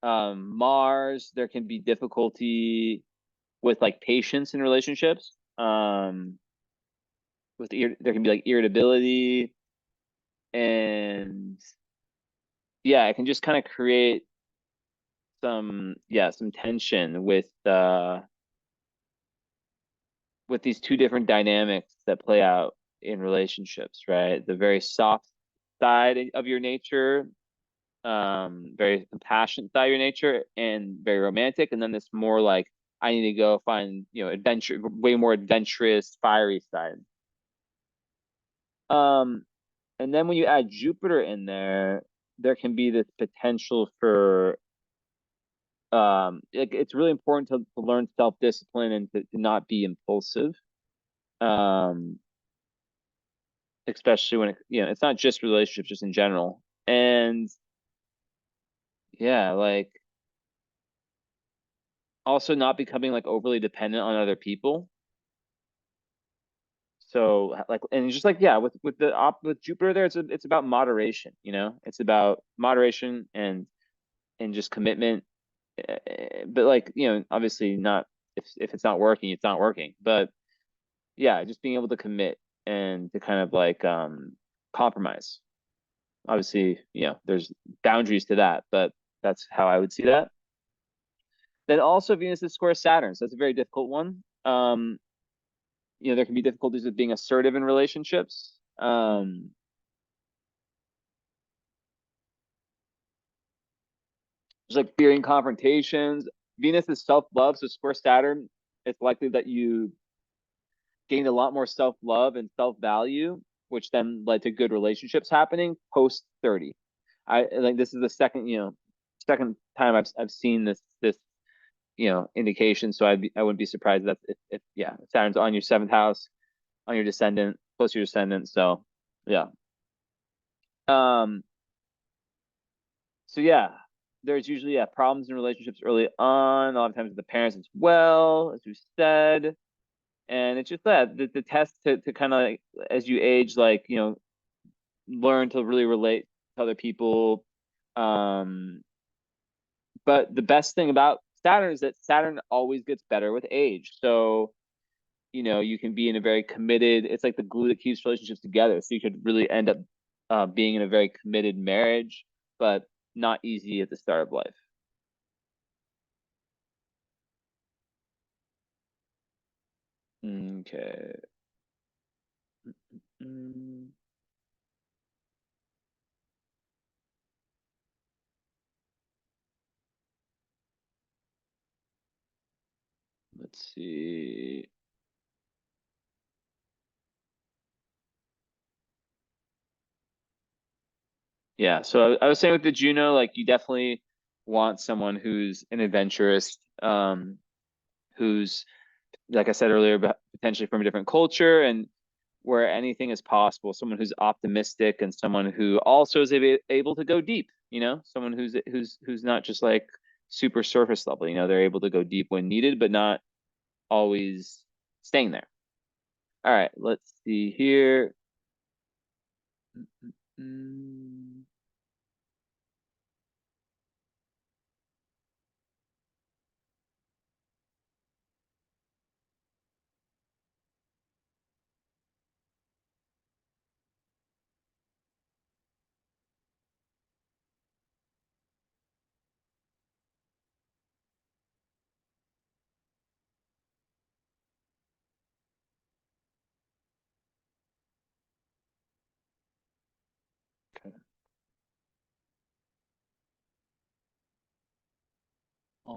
[SPEAKER 1] Mars, there can be difficulty with like patience in relationships. There can be like irritability, and yeah, it can just kind of create some tension with these two different dynamics that play out in relationships, right? The very soft side of your nature, very compassionate side of your nature, and very romantic, and then this more like I need to go find adventure, way more adventurous, fiery side. Um, and then when you add Jupiter in there, there can be this potential for it's really important to learn self-discipline and to not be impulsive. Um, especially when it's not just relationships, just in general. And yeah, like also not becoming like overly dependent on other people. So like, and just like, yeah, with Jupiter there, it's about moderation, it's about moderation and just commitment. But like, obviously not, if it's not working, it's not working. But yeah, just being able to commit and to kind of like compromise. Obviously, there's boundaries to that, but that's how I would see that. Then also Venus is square Saturn, so that's a very difficult one. There can be difficulties with being assertive in relationships. There's like fearing confrontations. Venus is self-love, so square Saturn, it's likely that you gained a lot more self-love and self-value, which then led to good relationships happening post 30. I like this is the second time I've seen this indication. So I wouldn't be surprised that if yeah, Saturn's on your seventh house, on your descendant, close to your descendant. So yeah. Um. So yeah, there's usually problems in relationships early on. A lot of times with the parents as well, as you said. And it's just that the test to kind of like, as you age, like learn to really relate to other people. Um. But the best thing about Saturn is that Saturn always gets better with age. So you can be in a very committed, it's like the glue that keeps relationships together. So you could really end up being in a very committed marriage, but not easy at the start of life. Okay. Mm, let's see. Yeah, so I was saying with the Juno, like you definitely want someone who's an adventurous, who's like I said earlier, but potentially from a different culture and where anything is possible. Someone who's optimistic and someone who also is able to go deep. Someone who's not just like super surface level. They're able to go deep when needed, but not always staying there. All right, let's see here. Mm,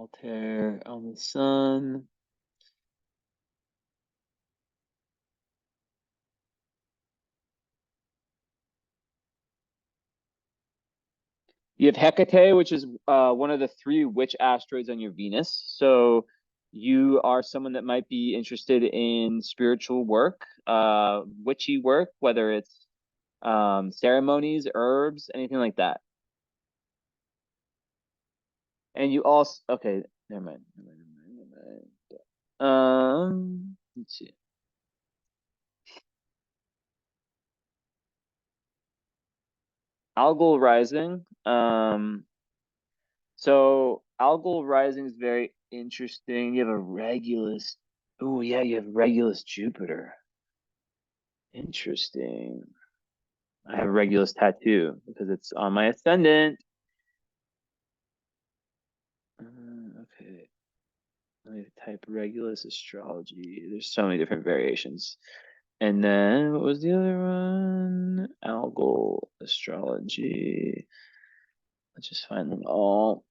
[SPEAKER 1] Altair on the sun. You have Hecate, which is one of the three witch asteroids on your Venus. So you are someone that might be interested in spiritual work, witchy work, whether it's ceremonies, herbs, anything like that. And you also, okay, never mind, never mind, never mind, never mind. Let's see. Algal rising. So algal rising is very interesting. You have a Regulus. Oh yeah, you have Regulus Jupiter. Interesting. I have a Regulus tattoo because it's on my ascendant. Okay. Let me type Regulus astrology. There's so many different variations. And then what was the other one? Algal astrology. Let's just find them all.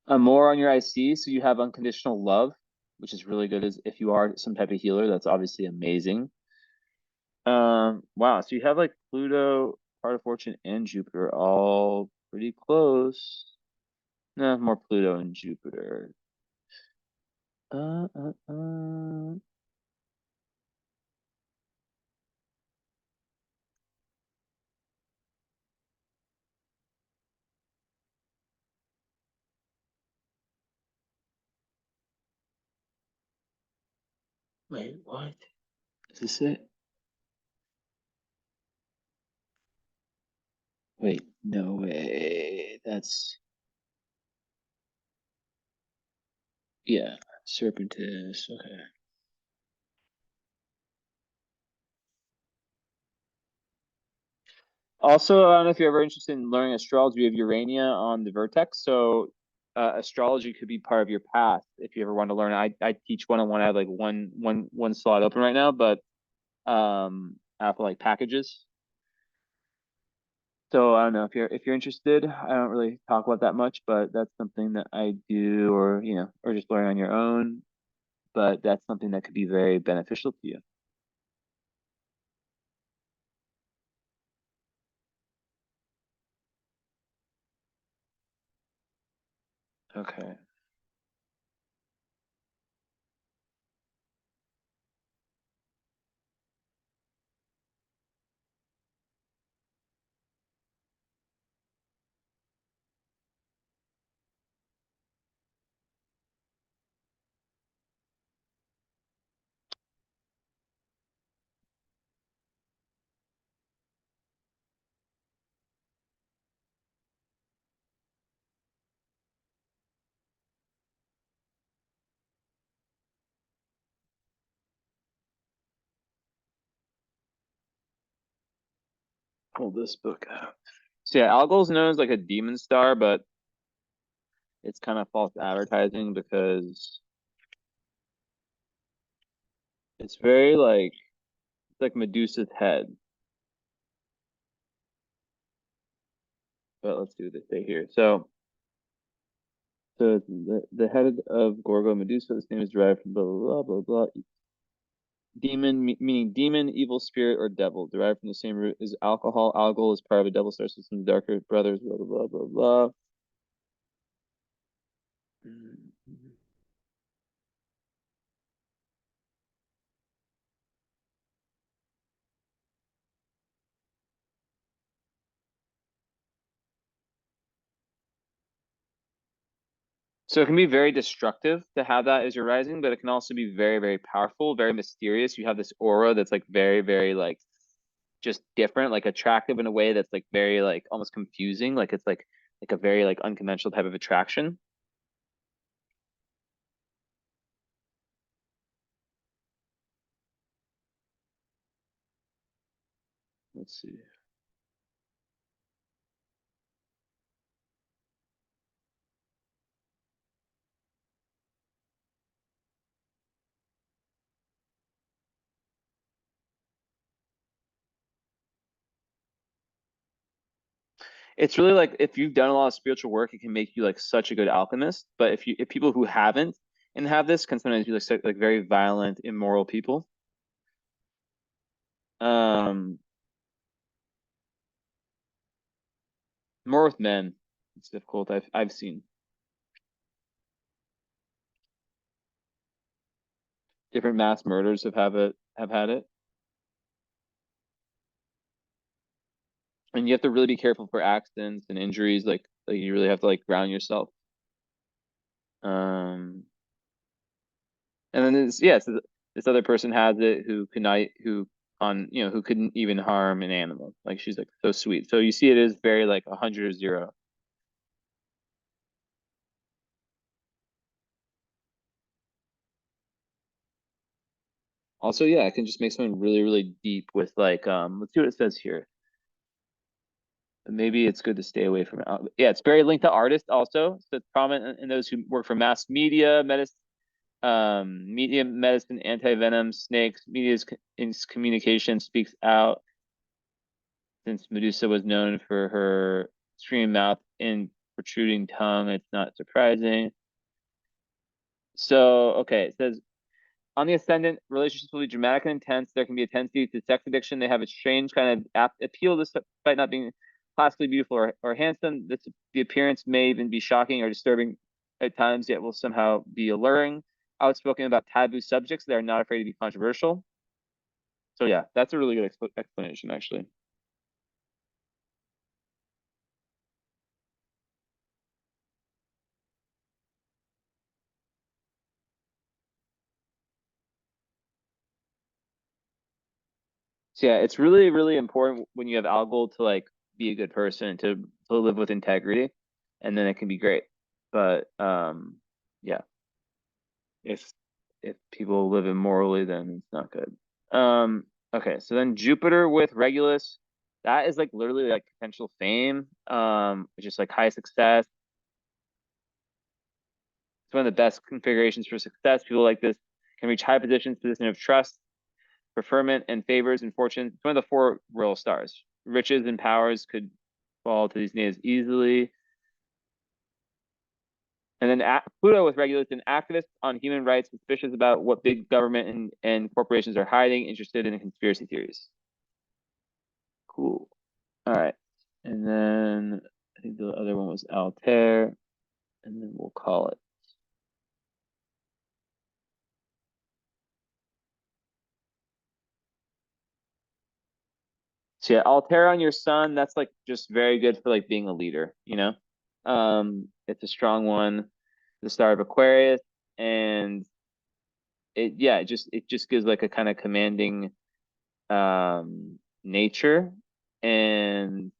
[SPEAKER 1] More on your IC, so you have unconditional love, which is really good. As if you are some type of healer, that's obviously amazing. Wow. So you have like Pluto, part of fortune, and Jupiter all pretty close. No, more Pluto and Jupiter. Uh, uh, uh. Wait, what? Is this it? Wait, no way. That's yeah, Serpentis. Okay. Also, I don't know if you're ever interested in learning astrology. We have Urania on the vertex, so astrology could be part of your path if you ever want to learn. I teach one-on-one. I have like one slot open right now, but I have like packages. So I don't know if you're interested. I don't really talk about that much, but that's something that I do, or or just learn on your own. But that's something that could be very beneficial to you. Okay. Pull this book out. So yeah, Algol is known as like a demon star, but it's kind of false advertising because it's very like it's like Medusa's head. But let's see what they say here. So the head of Gorgo Medusa, this name is derived from blah blah blah blah blah. Demon meaning demon, evil spirit, or devil, derived from the same root as alcohol. Algol is part of a devil star system, darker brothers, blah blah blah blah blah. So it can be very destructive to have that as your rising, but it can also be very, very powerful, very mysterious. You have this aura that's like very, very like just different, like attractive in a way that's like very like almost confusing. Like it's like a very like unconventional type of attraction. Let's see. It's really like if you've done a lot of spiritual work, it can make you like such a good alchemist. But if people who haven't and have this can sometimes be like very violent, immoral people. Um, More with men, it's difficult. I've seen different mass murders have had it, and you have to really be careful for accidents and injuries. Like you really have to like ground yourself. Um, and then this other person has it who could not who on who couldn't even harm an animal. Like she's like so sweet. So you see, it is very like 100 or 0. Also, yeah, it can just make something really, really deep with like let's see what it says here. Maybe it's good to stay away from it. Yeah, it's very linked to artists also. So it's prominent in those who work for mass media, medicine, anti-venom, snakes. Media's in communication speaks out since Medusa was known for her extreme mouth and protruding tongue. It's not surprising. So, okay, it says on the ascendant, relationships will be dramatic and intense. There can be a tendency to sex addiction. They have a strange kind of appeal despite not being classically beautiful or handsome. The appearance may even be shocking or disturbing at times, yet will somehow be alluring. Outspoken about taboo subjects. They are not afraid to be controversial. So yeah, that's a really good explanation, actually. So yeah, it's really, really important when you have alcohol to like be a good person, to live with integrity, and then it can be great. But yeah, if if people live immorally, then it's not good. Okay, so then Jupiter with Regulus, that is like literally like potential fame, which is like high success. It's one of the best configurations for success. People like this can reach high positions, position of trust, preferment, and favors and fortune. It's one of the four royal stars. Riches and powers could fall to these natives easily. And then Pluto with Regulus, an activist on human rights, suspicious about what big government and corporations are hiding, interested in conspiracy theories. Cool. All right. And then I think the other one was Altair, and then we'll call it. So yeah, Altair on your sun, that's like just very good for like being a leader, you know? It's a strong one. The star of Aquarius, and it just gives like a kind of commanding nature. And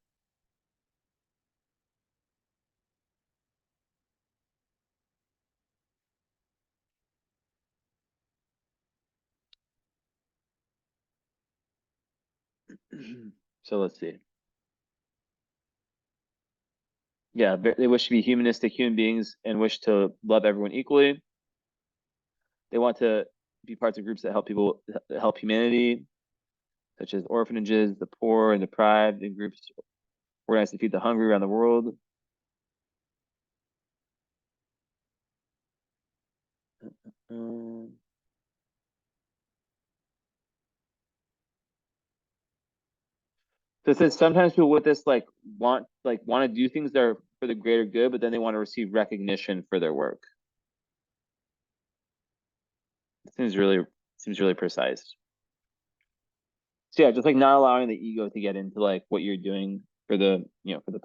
[SPEAKER 1] so let's see. Yeah, they wish to be humanistic human beings and wish to love everyone equally. They want to be parts of groups that help humanity, such as orphanages, the poor and deprived, and groups organized to feed the hungry around the world. Um, so it says sometimes people with this want to do things that are for the greater good, but then they want to receive recognition for their work. It seems really precise. So yeah, just like not allowing the ego to get into like what you're doing for the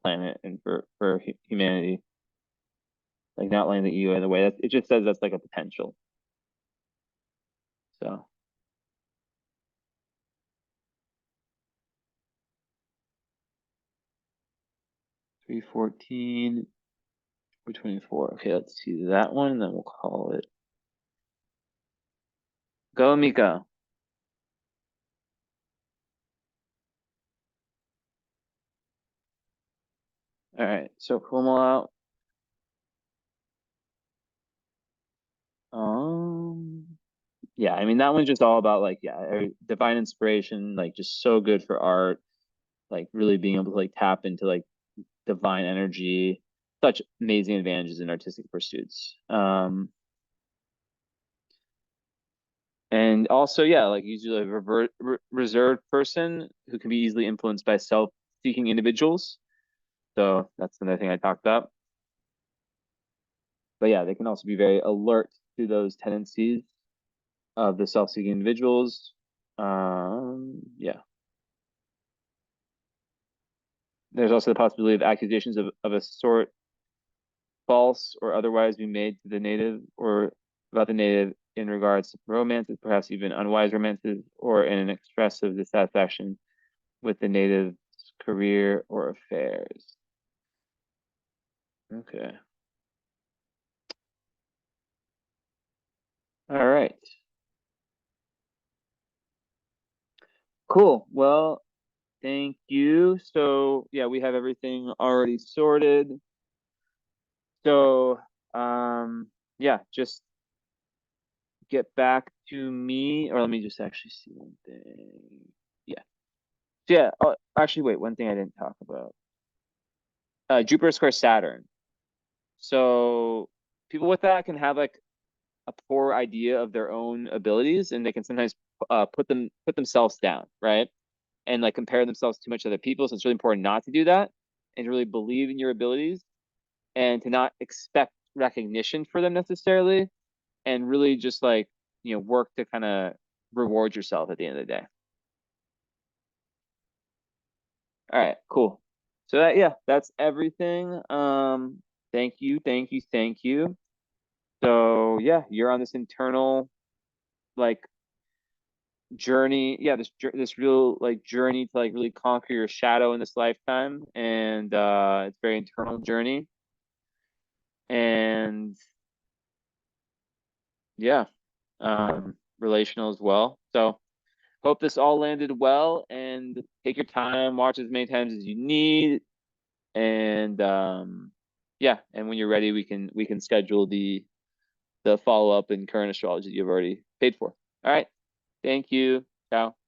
[SPEAKER 1] planet and for humanity, like not letting the ego in the way. It just says that's like a potential. So 314 or 24. Okay, let's see that one, and then we'll call it. Go, Mika. All right, so Kumo out. Um, yeah, I mean that one's just all about like divine inspiration, like just so good for art, like really being able to like tap into like divine energy, such amazing advantages in artistic pursuits. And also, yeah, like usually a reserved person who can be easily influenced by self-seeking individuals. So that's another thing I talked about. But yeah, they can also be very alert to those tendencies of the self-seeking individuals. Yeah. There's also the possibility of accusations of a sort false or otherwise be made to the native or about the native in regards to romances, perhaps even unwise romances, or in an expressive dissatisfaction with the native's career or affairs. Okay. All right. Cool. Well, thank you. So yeah, we have everything already sorted. So yeah, just get back to me, or let me just actually see one thing. Yeah. So yeah, oh, actually wait, one thing I didn't talk about. Jupiter square Saturn. So people with that can have like a poor idea of their own abilities, and they can sometimes put themselves down, right? And like compare themselves too much to other people. So it's really important not to do that and to really believe in your abilities and to not expect recognition for them necessarily, and really just like, work to kind of reward yourself at the end of the day. All right, cool. So that, yeah, that's everything. Thank you, thank you, thank you. So yeah, you're on this internal like journey. Yeah, this real like journey to like really conquer your shadow in this lifetime, and it's a very internal journey. And yeah, relational as well. So hope this all landed well, and take your time, watch as many times as you need, and yeah, and when you're ready, we can schedule the follow up in current astrology you've already paid for. All right. Thank you. Ciao.